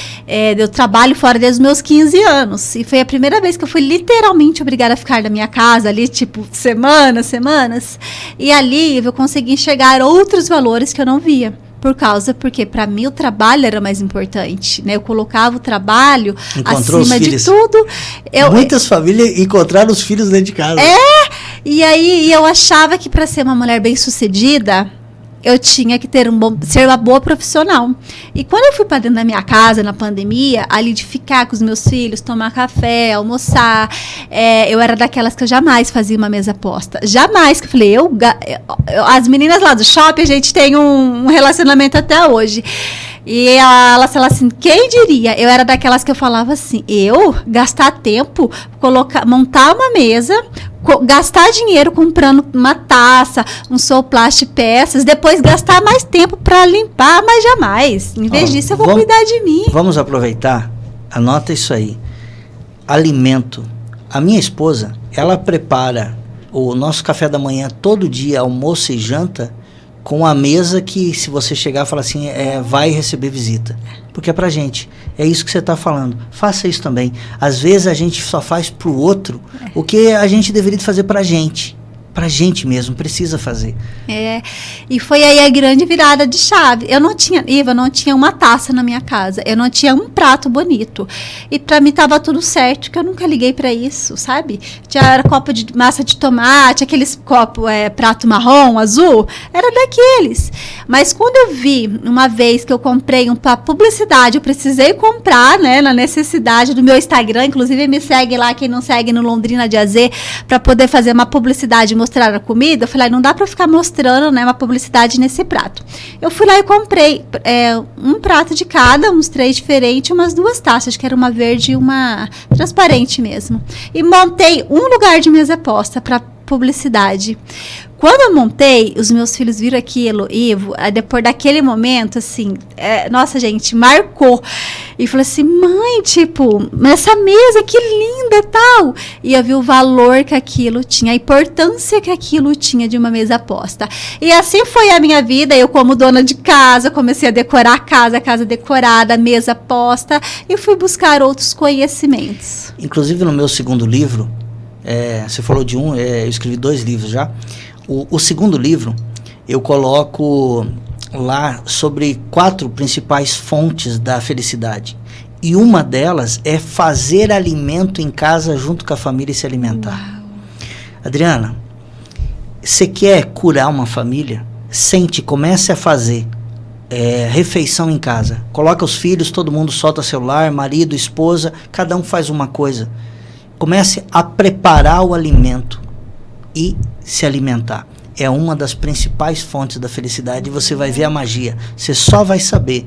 Eu trabalho fora desde os meus 15 anos. E foi a primeira vez que eu fui literalmente obrigada a ficar na minha casa ali, tipo, semanas. E ali eu consegui enxergar outros valores que eu não via. Porque para mim o trabalho era mais importante, né? Eu colocava o trabalho acima de tudo. Muitas famílias encontraram os filhos dentro de casa. E aí eu achava que para ser uma mulher bem-sucedida, eu tinha que ser uma boa profissional. E quando eu fui para dentro da minha casa, na pandemia, ali de ficar com os meus filhos, tomar café, almoçar, eu era daquelas que eu jamais fazia uma mesa posta. Jamais, que eu falei, as meninas lá do shopping, a gente tem um relacionamento até hoje. E ela falou assim, quem diria? Eu era daquelas que eu falava assim, gastar tempo, montar uma mesa, gastar dinheiro comprando uma taça, um soplast peças, depois gastar mais tempo para limpar, mas jamais. Em vez disso, eu vou cuidar de mim. Vamos aproveitar, anota isso aí. Alimento. A minha esposa, ela prepara o nosso café da manhã todo dia, almoço e janta, com a mesa que, se você chegar e falar assim, vai receber visita. Porque é pra gente. É isso que você está falando. Faça isso também. Às vezes a gente só faz pro outro o que a gente deveria fazer pra gente. Pra gente mesmo, precisa fazer. E foi aí a grande virada de chave. Eu não tinha uma taça na minha casa, eu não tinha um prato bonito. E pra mim tava tudo certo, que eu nunca liguei pra isso, sabe? Era copo de massa de tomate, aqueles prato marrom, azul, era daqueles. Mas quando eu vi, uma vez que eu comprei pra publicidade, eu precisei comprar, né, na necessidade do meu Instagram, inclusive me segue lá, quem não segue no Londrina de AZ, pra poder fazer uma publicidade, mostrar a comida, eu falei, não dá pra ficar mostrando, né, uma publicidade nesse prato. Eu fui lá e comprei um prato de cada, uns 3 diferentes, umas 2 taças, que era uma verde e uma transparente mesmo. E montei um lugar de mesa posta para publicidade. Quando eu montei, os meus filhos viram aquilo, Ivo, depois daquele momento, assim, nossa, gente, marcou. E falou assim, mãe, tipo, essa mesa, que linda e tal. E eu vi o valor que aquilo tinha, a importância que aquilo tinha de uma mesa posta. E assim foi a minha vida, eu como dona de casa, comecei a decorar a casa decorada, mesa posta, e fui buscar outros conhecimentos. Inclusive no meu segundo livro, você falou de eu escrevi 2 livros já. O segundo livro, eu coloco lá sobre 4 principais fontes da felicidade. E uma delas é fazer alimento em casa junto com a família e se alimentar. Uau. Adriana, você quer curar uma família? Comece a fazer refeição em casa. Coloca os filhos, todo mundo solta celular, marido, esposa, cada um faz uma coisa. Comece a preparar o alimento e se alimentar. É uma das principais fontes da felicidade e você vai ver a magia. Você só vai saber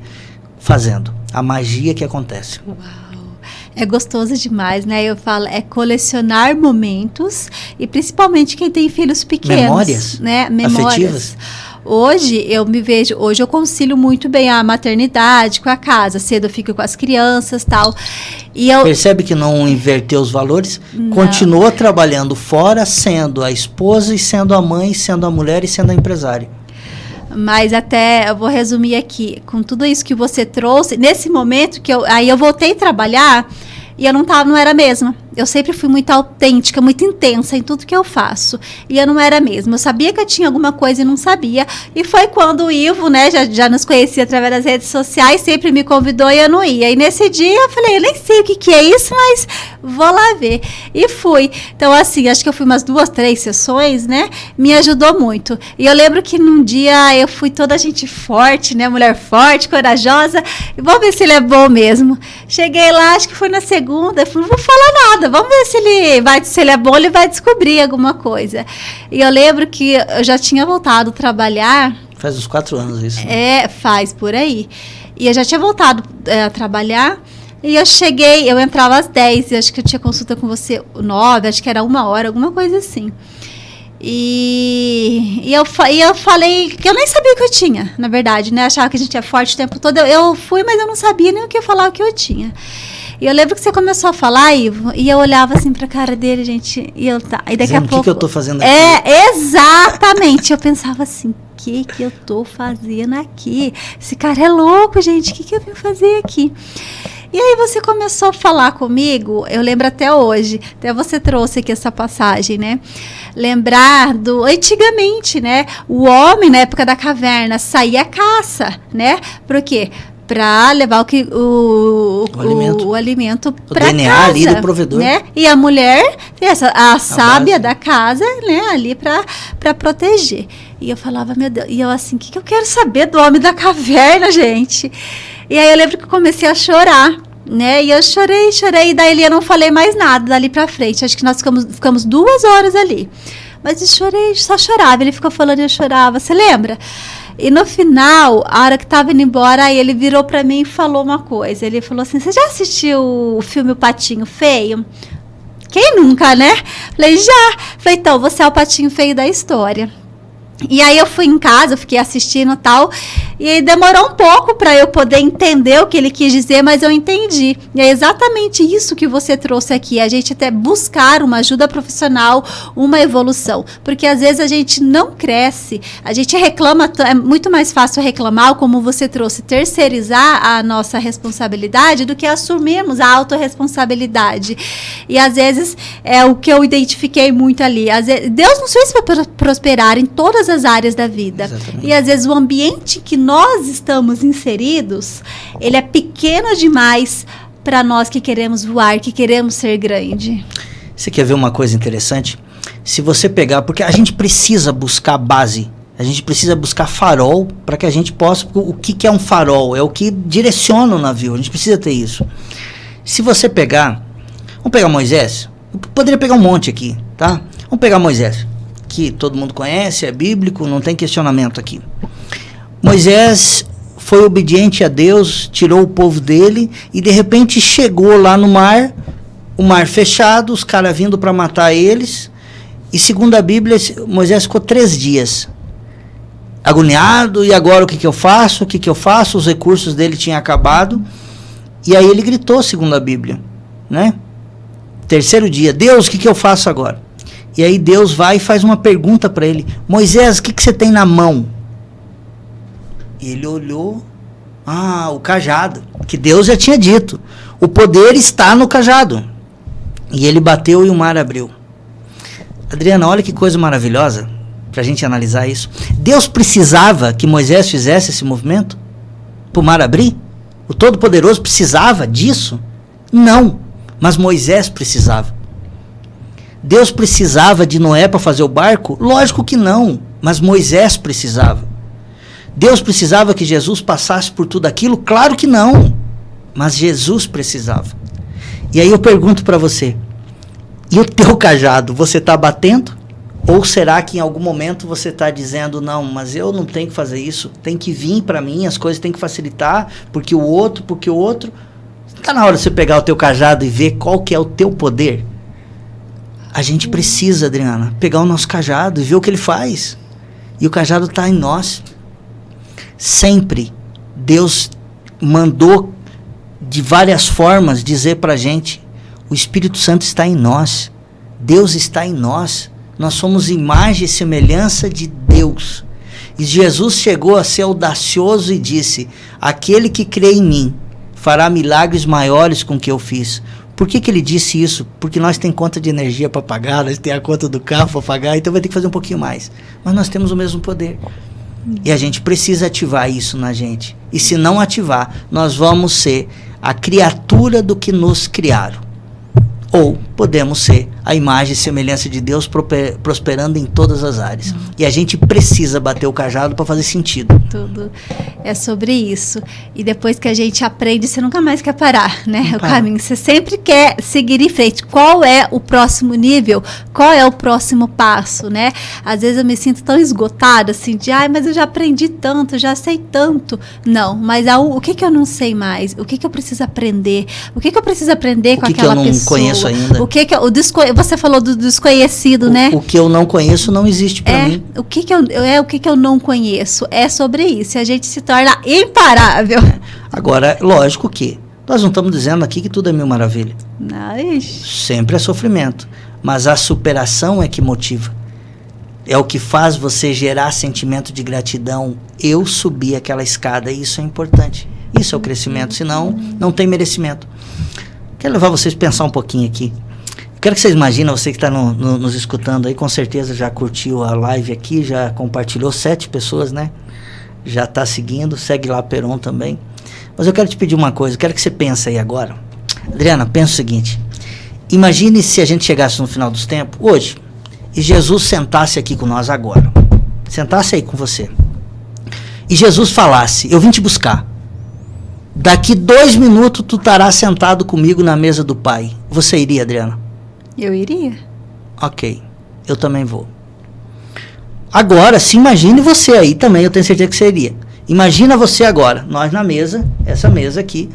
fazendo. A magia que acontece. Uau! É gostoso demais, né? Eu falo, colecionar momentos e principalmente quem tem filhos pequenos. Memórias, né? Afetivas. Hoje eu concilio muito bem a maternidade com a casa. Cedo eu fico com as crianças, tal. Percebe que não inverteu os valores? Não. Continua trabalhando fora, sendo a esposa e sendo a mãe, sendo a mulher e sendo a empresária. Mas eu vou resumir aqui, com tudo isso que você trouxe, nesse momento que eu voltei a trabalhar e eu não era a mesma. Eu sempre fui muito autêntica, muito intensa em tudo que eu faço. E eu não era mesmo. Eu sabia que eu tinha alguma coisa e não sabia. E foi quando o Ivo, né, já nos conhecia através das redes sociais, sempre me convidou e eu não ia. E nesse dia eu falei, eu nem sei o que é isso, mas vou lá ver. E fui. Então, assim, acho que eu fui umas 2, 3 sessões, né? Me ajudou muito. E eu lembro que num dia eu fui toda gente forte, né? Mulher forte, corajosa. E vamos ver se ele é bom mesmo. Cheguei lá, acho que foi na segunda. Eu falei, não vou falar nada. Vamos ver se ele é bom, ele vai descobrir alguma coisa. E eu lembro que eu já tinha voltado a trabalhar. Faz uns 4 anos isso. Né? Faz por aí. E eu já tinha voltado a trabalhar. E eu entrava às 10, e acho que eu tinha consulta com você 9, acho que era 1 hora, alguma coisa assim. E eu falei que eu nem sabia o que eu tinha, na verdade, né? Achava que a gente é forte o tempo todo. Eu fui, mas eu não sabia nem o que falar, o que eu tinha. E eu lembro que você começou a falar, Ivo, e eu olhava assim pra cara dele, gente, e daqui a pouco... O que eu tô fazendo aqui? Exatamente. Eu pensava assim, o que eu tô fazendo aqui? Esse cara é louco, gente, o que eu vim fazer aqui? E aí você começou a falar comigo, eu lembro até hoje, até você trouxe aqui essa passagem, né? Lembrar antigamente, né? O homem, na época da caverna, saía à caça, né? Por quê? Para levar o alimento para casa. O DNA ali do provedor. Né? E a mulher, a sábia da casa, né? Ali para proteger. E eu falava, meu Deus, e eu assim, o que eu quero saber do homem da caverna, gente? E aí eu lembro que eu comecei a chorar, né? E eu chorei, e daí eu não falei mais nada dali para frente. Acho que nós ficamos 2 horas ali. Mas eu chorei, só chorava. Ele ficou falando e eu chorava. Você lembra? E no final, a hora que tava indo embora, aí ele virou pra mim e falou uma coisa. Ele falou assim, você já assistiu o filme O Patinho Feio? Quem nunca, né? Falei, já. Falei, então, você é o patinho feio da história. E aí eu fui em casa, eu fiquei assistindo e tal, e demorou um pouco para eu poder entender o que ele quis dizer, mas eu entendi. E é exatamente isso que você trouxe aqui, a gente até buscar uma ajuda profissional, uma evolução, porque às vezes a gente não cresce, a gente reclama, é muito mais fácil reclamar, como você trouxe, terceirizar a nossa responsabilidade do que assumirmos a autorresponsabilidade. E às vezes é o que eu identifiquei muito ali, às vezes, Deus nos fez para prosperar em todas as áreas da vida. Exatamente. E às vezes o ambiente que nós estamos inseridos, ele é pequeno demais para nós que queremos voar, que queremos ser grande. Você quer ver uma coisa interessante? Se você pegar, porque a gente precisa buscar base, a gente precisa buscar farol para que a gente possa, o que é um farol? É o que direciona o navio, a gente precisa ter isso. Se você pegar, vamos pegar Moisés, eu poderia pegar um monte aqui, tá? Vamos pegar Moisés, que todo mundo conhece, é bíblico, não tem questionamento aqui. Moisés foi obediente a Deus, tirou o povo dele e de repente chegou lá no mar, o mar fechado, os caras vindo para matar eles, e segundo a Bíblia, Moisés ficou 3 dias agoniado, e agora o que eu faço? O que eu faço? Os recursos dele tinham acabado, e aí ele gritou, segundo a Bíblia, né? 3º dia, Deus, o que eu faço agora? E aí Deus vai e faz uma pergunta para ele, Moisés, o que você tem na mão? E ele olhou, o cajado, que Deus já tinha dito, o poder está no cajado. E ele bateu e o mar abriu. Adriana, olha que coisa maravilhosa, para a gente analisar isso. Deus precisava que Moisés fizesse esse movimento? Para o mar abrir? O Todo-Poderoso precisava disso? Não, mas Moisés precisava. Deus precisava de Noé para fazer o barco? Lógico que não, mas Moisés precisava. Deus precisava que Jesus passasse por tudo aquilo? Claro que não, mas Jesus precisava. E aí eu pergunto para você, e o teu cajado, você está batendo? Ou será que em algum momento você está dizendo, não, mas eu não tenho que fazer isso, tem que vir para mim, as coisas têm que facilitar, porque o outro... Está na hora de você pegar o teu cajado e ver qual que é o teu poder? A gente precisa, Adriana, pegar o nosso cajado e ver o que ele faz. E o cajado está em nós. Sempre Deus mandou de várias formas dizer para a gente, o Espírito Santo está em nós. Deus está em nós. Nós somos imagem e semelhança de Deus. E Jesus chegou a ser audacioso e disse, aquele que crê em mim fará milagres maiores com o que eu fiz. Por que ele disse isso? Porque nós temos conta de energia para pagar, nós temos a conta do carro para pagar, então vai ter que fazer um pouquinho mais. Mas nós temos o mesmo poder. E a gente precisa ativar isso na gente. E se não ativar, nós vamos ser a criatura do que nos criaram. Ou podemos ser a imagem e semelhança de Deus prosperando em todas as áreas. E a gente precisa bater o cajado para fazer sentido. Tudo é sobre isso. E depois que a gente aprende, você nunca mais quer parar, né? O caminho. Você sempre quer seguir em frente. Qual é o próximo nível? Qual é o próximo passo, né? Às vezes eu me sinto tão esgotada, assim, de, mas eu já aprendi tanto, já sei tanto. Não, mas o que eu não sei mais? O que eu preciso aprender? O que eu preciso aprender com aquela pessoa? O que eu não conheço ainda? Você falou do desconhecido, né? O que eu não conheço não existe para mim. O que eu não conheço? É sobre isso. A gente se torna imparável. Agora, lógico que nós não estamos dizendo aqui que tudo é mil maravilha. Sempre é sofrimento. Mas a superação é que motiva. É o que faz você gerar sentimento de gratidão. Eu subi aquela escada e isso é importante. Isso é o crescimento. Senão, não tem merecimento. Quero levar vocês a pensar um pouquinho aqui. Quero que vocês imaginem, você que está nos escutando aí, com certeza já curtiu a live aqui, já compartilhou, 7 pessoas, né? Já está seguindo, segue lá Peron também. Mas eu quero te pedir uma coisa, quero que você pense aí agora. Adriana, pensa o seguinte, imagine se a gente chegasse no final dos tempos, hoje, e Jesus sentasse aqui com nós agora. Sentasse aí com você. E Jesus falasse, eu vim te buscar. Daqui 2 minutos tu estarás sentado comigo na mesa do Pai. Você iria, Adriana? Eu iria. Ok, eu também vou. Agora, se imagine você aí também, eu tenho certeza que você iria. Imagina você agora, nós na mesa, essa mesa aqui,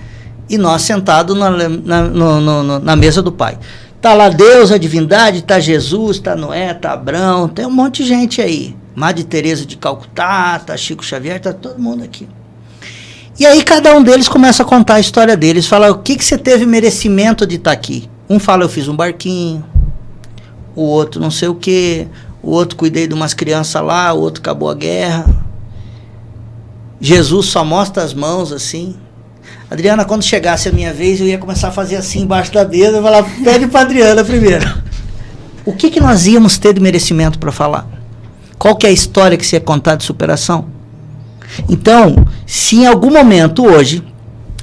e nós sentados na mesa do Pai. Tá lá Deus, a divindade, tá Jesus, tá Noé, tá Abraão, tem um monte de gente aí, Madre Teresa de Calcutá, tá Chico Xavier, tá todo mundo aqui. E aí cada um deles começa a contar a história deles, fala o que você teve merecimento de estar aqui. Um fala, eu fiz um barquinho, o outro não sei o quê, o outro cuidei de umas crianças lá, o outro acabou a guerra. Jesus só mostra as mãos assim. Adriana, quando chegasse a minha vez, eu ia começar a fazer assim embaixo da mesa, eu ia falar, pede para Adriana primeiro. O que nós íamos ter de merecimento para falar? Qual que é a história que você ia contar de superação? Então, se em algum momento hoje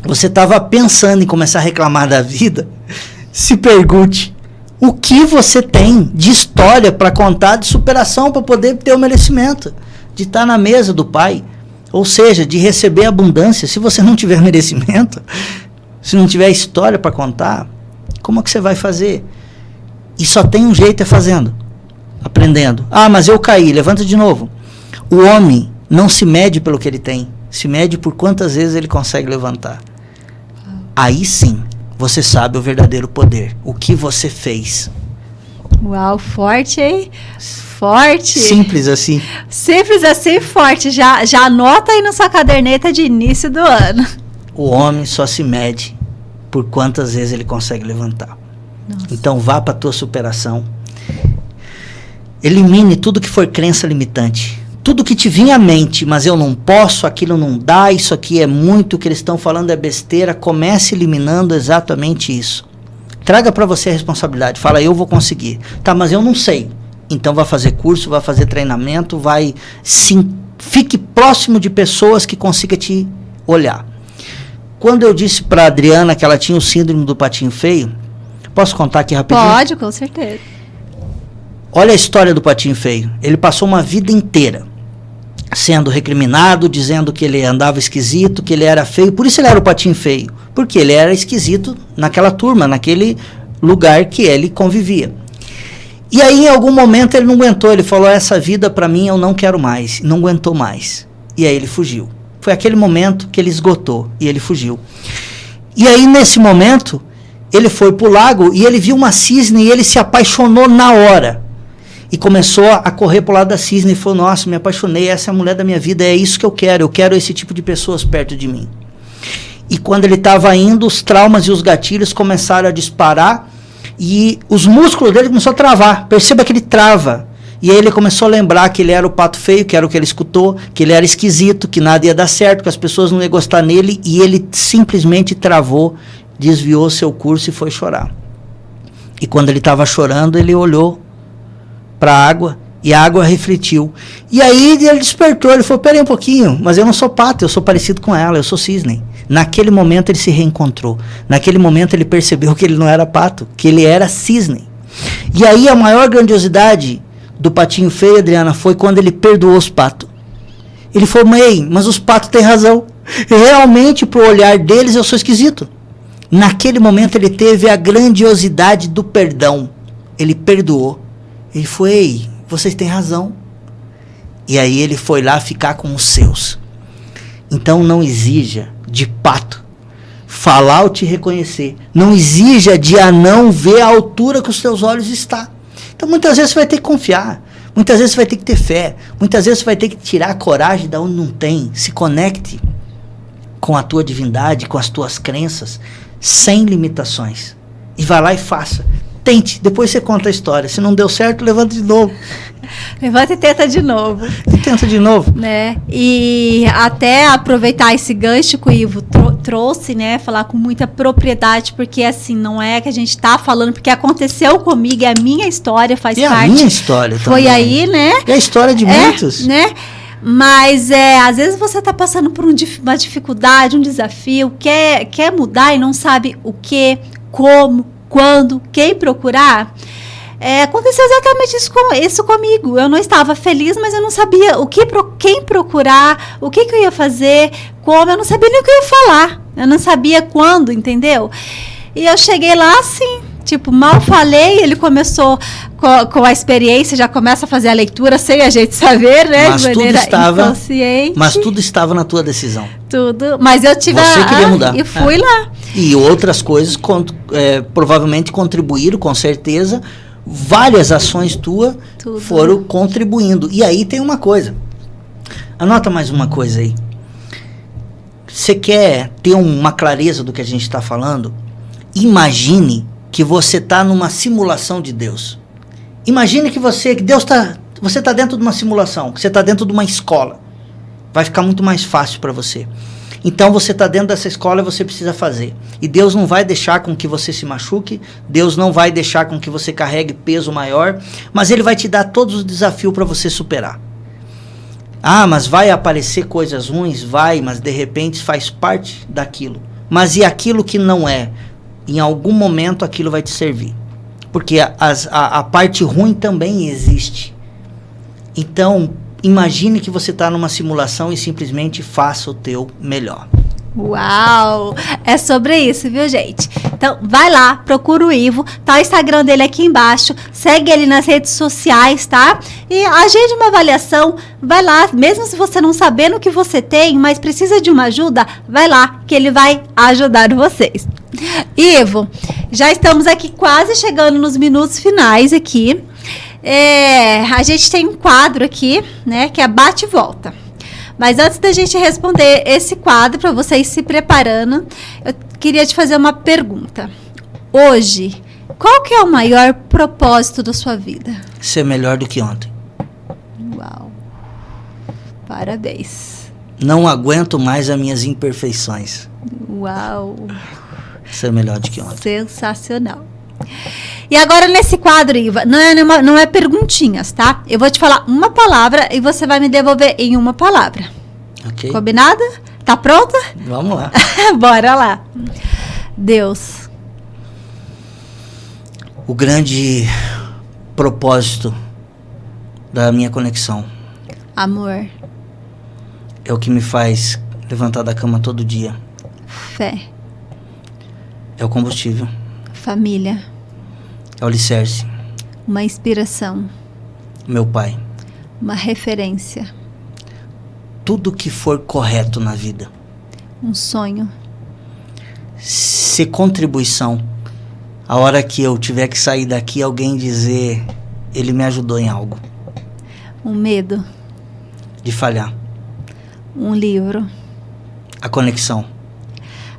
você estava pensando em começar a reclamar da vida, se pergunte o que você tem de história para contar de superação para poder ter o merecimento de estar na mesa do Pai, ou seja, de receber abundância. Se você não tiver merecimento, se não tiver história para contar, como é que você vai fazer? E só tem um jeito, é fazendo, aprendendo. Ah, mas eu caí, levanta de novo. O homem não se mede pelo que ele tem, se mede por quantas vezes ele consegue levantar. Aí sim, você sabe o verdadeiro poder, o que você fez. Uau, forte, hein? Forte. Simples assim. Simples assim, forte. Já anota aí na sua caderneta de início do ano. O homem só se mede por quantas vezes ele consegue levantar. Nossa. Então vá para a tua superação. Elimine tudo que for crença limitante. Tudo que te vinha à mente, mas eu não posso, aquilo não dá, isso aqui é muito, o que eles estão falando é besteira. Comece eliminando exatamente isso. Traga para você a responsabilidade. Fala, eu vou conseguir. Tá, mas eu não sei. Então vai fazer curso, vai fazer treinamento, vai sim, fique próximo de pessoas que consigam te olhar. Quando eu disse para Adriana que ela tinha o síndrome do patinho feio, posso contar aqui rapidinho? Pode, com certeza. Olha a história do patinho feio. Ele passou uma vida inteira sendo recriminado, dizendo que ele andava esquisito, que ele era feio. Por isso ele era o patinho feio, porque ele era esquisito naquela turma, naquele lugar que ele convivia. E aí em algum momento ele não aguentou, ele falou, essa vida para mim eu não quero mais, não aguentou mais. E aí ele fugiu. Foi aquele momento que ele esgotou e ele fugiu. E aí nesse momento ele foi pro lago e ele viu uma cisne e ele se apaixonou na hora. E começou a correr pro lado da cisne e falou, nossa, me apaixonei, essa é a mulher da minha vida, é isso que eu quero esse tipo de pessoas perto de mim. E quando ele estava indo, os traumas e os gatilhos começaram a disparar e os músculos dele começaram a travar. Perceba que ele trava. E aí ele começou a lembrar que ele era o pato feio, que era o que ele escutou, que ele era esquisito, que nada ia dar certo, que as pessoas não iam gostar nele, e ele simplesmente travou, desviou seu curso e foi chorar. E quando ele estava chorando, ele olhou para a água e a água refletiu. E aí ele despertou, ele falou, peraí um pouquinho, mas eu não sou pato, eu sou parecido com ela, eu sou cisne. Naquele momento ele se reencontrou. Naquele momento ele percebeu que ele não era pato, que ele era cisne. E aí a maior grandiosidade do patinho feio, Adriana, foi quando ele perdoou os patos. Ele falou, mas os patos têm razão. Realmente, pro olhar deles, eu sou esquisito. Naquele momento ele teve a grandiosidade do perdão. Ele perdoou. Ele foi, vocês têm razão. E aí ele foi lá ficar com os seus. Então não exija de pato falar ou te reconhecer. Não exija de anão ver a altura que os teus olhos estão. Então muitas vezes você vai ter que confiar. Muitas vezes você vai ter que ter fé. Muitas vezes você vai ter que tirar a coragem de onde não tem. Se conecte com a tua divindade, com as tuas crenças, sem limitações. E vai lá e faça. Tente, depois você conta a história. Se não deu certo, levanta de novo. Levanta e tenta de novo. E tenta de novo. Né? E até aproveitar esse gancho que o Ivo trouxe, né? Falar com muita propriedade, porque assim, não é que a gente tá falando, porque aconteceu comigo, é a minha história, faz parte. É a minha história também. Foi aí, né? É a história de muitos. Né? Mas às vezes você tá passando por uma dificuldade, um desafio, quer mudar e não sabe o que, como, quando, quem procurar. Aconteceu exatamente isso comigo. Eu não estava feliz, mas eu não sabia quem procurar, o que eu ia fazer, como, eu não sabia nem o que eu ia falar. Eu não sabia quando, entendeu? E eu cheguei lá assim, tipo, mal falei, ele começou com a experiência, já começa a fazer a leitura sem a gente saber, né? Mas de maneira inconsciente. Mas tudo estava na tua decisão. Tudo. Mas eu tive Você queria mudar. E fui lá. E outras coisas provavelmente contribuíram, com certeza. Várias ações tuas foram contribuindo. E aí tem uma coisa. Anota mais uma coisa aí. Você quer ter uma clareza do que a gente está falando? Imagine que você está numa simulação de Deus. Imagine que você está dentro de uma simulação, que você está dentro de uma escola. Vai ficar muito mais fácil para você. Então você está dentro dessa escola e você precisa fazer. E Deus não vai deixar com que você se machuque, Deus não vai deixar com que você carregue peso maior, mas Ele vai te dar todos os desafios para você superar. Ah, mas vai aparecer coisas ruins? Vai, mas de repente faz parte daquilo. Mas e aquilo que não é? Em algum momento aquilo vai te servir. Porque a parte ruim também existe. Então, imagine que você está numa simulação e simplesmente faça o teu melhor. Uau! É sobre isso, viu, gente? Então, vai lá, procura o Ivo, tá o Instagram dele aqui embaixo, segue ele nas redes sociais, tá? E agende uma avaliação, vai lá, mesmo se você não sabendo o que você tem, mas precisa de uma ajuda, vai lá, que ele vai ajudar vocês. Ivo, já estamos aqui quase chegando nos minutos finais aqui. A gente tem um quadro aqui, né, que é bate e volta. Mas antes da gente responder esse quadro, para vocês se preparando, eu queria te fazer uma pergunta. Hoje, qual que é o maior propósito da sua vida? Ser melhor do que ontem. Uau! Parabéns. Não aguento mais as minhas imperfeições. Uau! Ser melhor do que ontem. Sensacional. E agora nesse quadro, Iva, não é perguntinhas, tá? Eu vou te falar uma palavra e você vai me devolver em uma palavra. Ok. Combinado? Tá pronta? Vamos lá. Bora lá. Deus. O grande propósito da minha conexão. Amor. É o que me faz levantar da cama todo dia. Fé. É o combustível. Família. É o alicerce. Uma inspiração. Meu pai. Uma referência. Tudo que for correto na vida. Um sonho. Ser contribuição. A hora que eu tiver que sair daqui, alguém dizer, ele me ajudou em algo. Um medo. De falhar. Um livro. A conexão.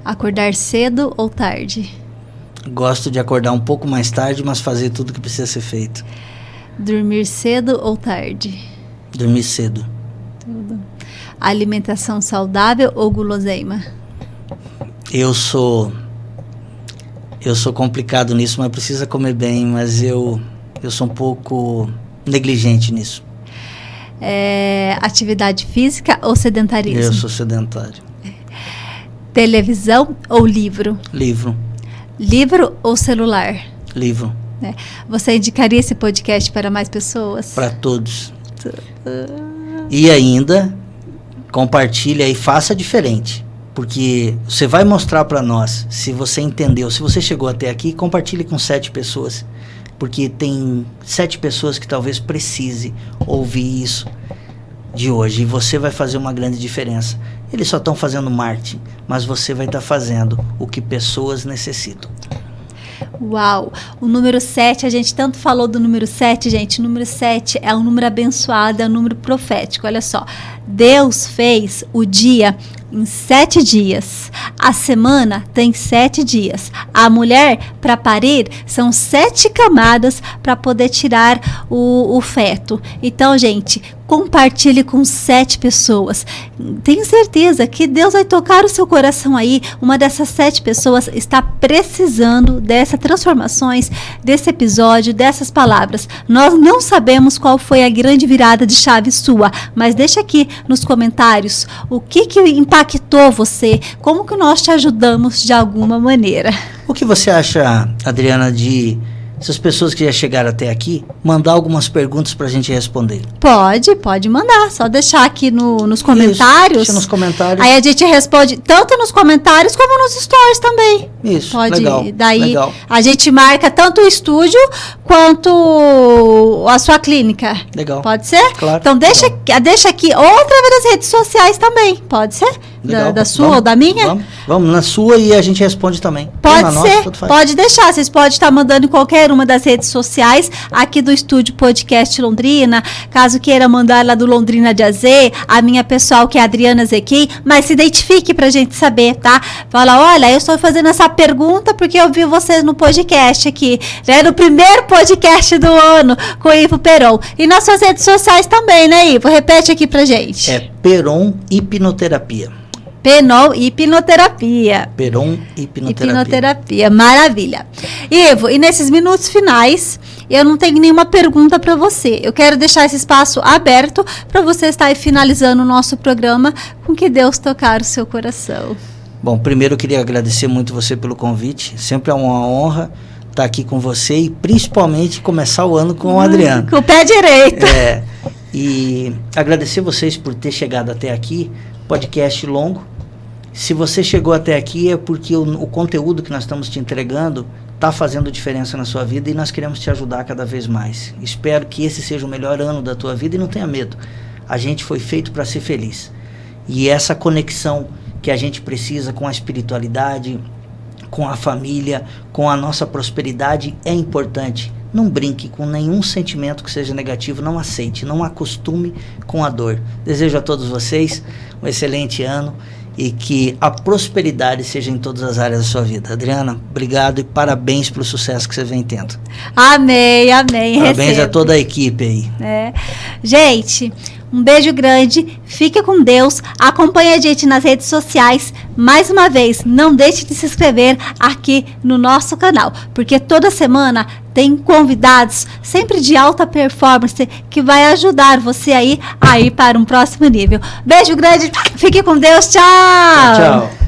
Acordar cedo ou tarde? Gosto de acordar um pouco mais tarde, mas fazer tudo que precisa ser feito. Dormir cedo ou tarde? Dormir cedo. Tudo. Alimentação saudável ou guloseima? Eu sou complicado nisso, mas precisa comer bem, mas eu sou um pouco negligente nisso. Atividade física ou sedentarismo? Eu sou sedentário. Televisão ou livro? Livro. Livro ou celular? Livro. Você indicaria esse podcast para mais pessoas? Para todos. E ainda, compartilha e faça diferente. Porque você vai mostrar para nós, se você entendeu, se você chegou até aqui, compartilhe com 7 pessoas. Porque tem 7 pessoas que talvez precise ouvir isso de hoje. E você vai fazer uma grande diferença. Eles só estão fazendo marketing, mas você vai estar fazendo o que pessoas necessitam. Uau! O número 7, a gente tanto falou do número 7, gente. O número 7 é um número abençoado, é um número profético. Olha só, Deus fez o dia em 7 dias. A semana tem 7 dias. A mulher, para parir, são 7 camadas para poder tirar o feto. Então, gente, compartilhe com 7 pessoas. Tenho certeza que Deus vai tocar o seu coração aí. Uma dessas 7 pessoas está precisando dessas transformações, desse episódio, dessas palavras. Nós não sabemos qual foi a grande virada de chave sua, mas deixa aqui nos comentários o que impactou você, como que nós te ajudamos de alguma maneira. O que você acha, Adriana, de essas pessoas que já chegaram até aqui, mandar algumas perguntas para a gente responder? Pode mandar, só deixar aqui nos comentários. Deixa nos comentários. Aí a gente responde tanto nos comentários como nos stories também. Isso, pode, legal. Daí legal. A gente marca tanto o estúdio quanto a sua clínica. Legal. Pode ser? Claro. Então deixa aqui outra vez nas redes sociais também, pode ser? Da sua ou da minha? Vamos na sua e a gente responde também. Pode ser, pode deixar. Vocês podem estar mandando em qualquer uma das redes sociais aqui do Estúdio Podcast Londrina. Caso queira mandar lá do Londrina de AZ, a minha pessoal que é a Adriana Zequim, mas se identifique pra gente saber, tá? Fala, olha, eu estou fazendo essa pergunta porque eu vi vocês no podcast aqui. Já era o primeiro podcast do ano com o Ivo Peron. E nas suas redes sociais também, né, Ivo? Repete aqui pra gente. É Peron Hipnoterapia. Peron Hipnoterapia. Peron Hipnoterapia. Hipnoterapia, maravilha. Ivo, e nesses minutos finais, eu não tenho nenhuma pergunta para você. Eu quero deixar esse espaço aberto para você estar aí finalizando o nosso programa com que Deus tocar o seu coração. Bom, primeiro eu queria agradecer muito você pelo convite. Sempre é uma honra estar aqui com você e principalmente começar o ano com o Adriano. Com o pé direito. E agradecer vocês por ter chegado até aqui. Podcast longo. Se você chegou até aqui é porque o conteúdo que nós estamos te entregando está fazendo diferença na sua vida e nós queremos te ajudar cada vez mais. Espero que esse seja o melhor ano da tua vida e não tenha medo. A gente foi feito para ser feliz. E essa conexão que a gente precisa com a espiritualidade, com a família, com a nossa prosperidade é importante. Não brinque com nenhum sentimento que seja negativo, não aceite, não acostume com a dor. Desejo a todos vocês um excelente ano e que a prosperidade seja em todas as áreas da sua vida. Adriana, obrigado e parabéns pelo sucesso que você vem tendo. Amém, amém. Parabéns a toda a equipe aí. Gente, um beijo grande, fique com Deus, acompanhe a gente nas redes sociais. Mais uma vez, não deixe de se inscrever aqui no nosso canal, porque toda semana tem convidados, sempre de alta performance, que vai ajudar você aí a ir para um próximo nível. Beijo grande, fique com Deus, tchau! Tchau.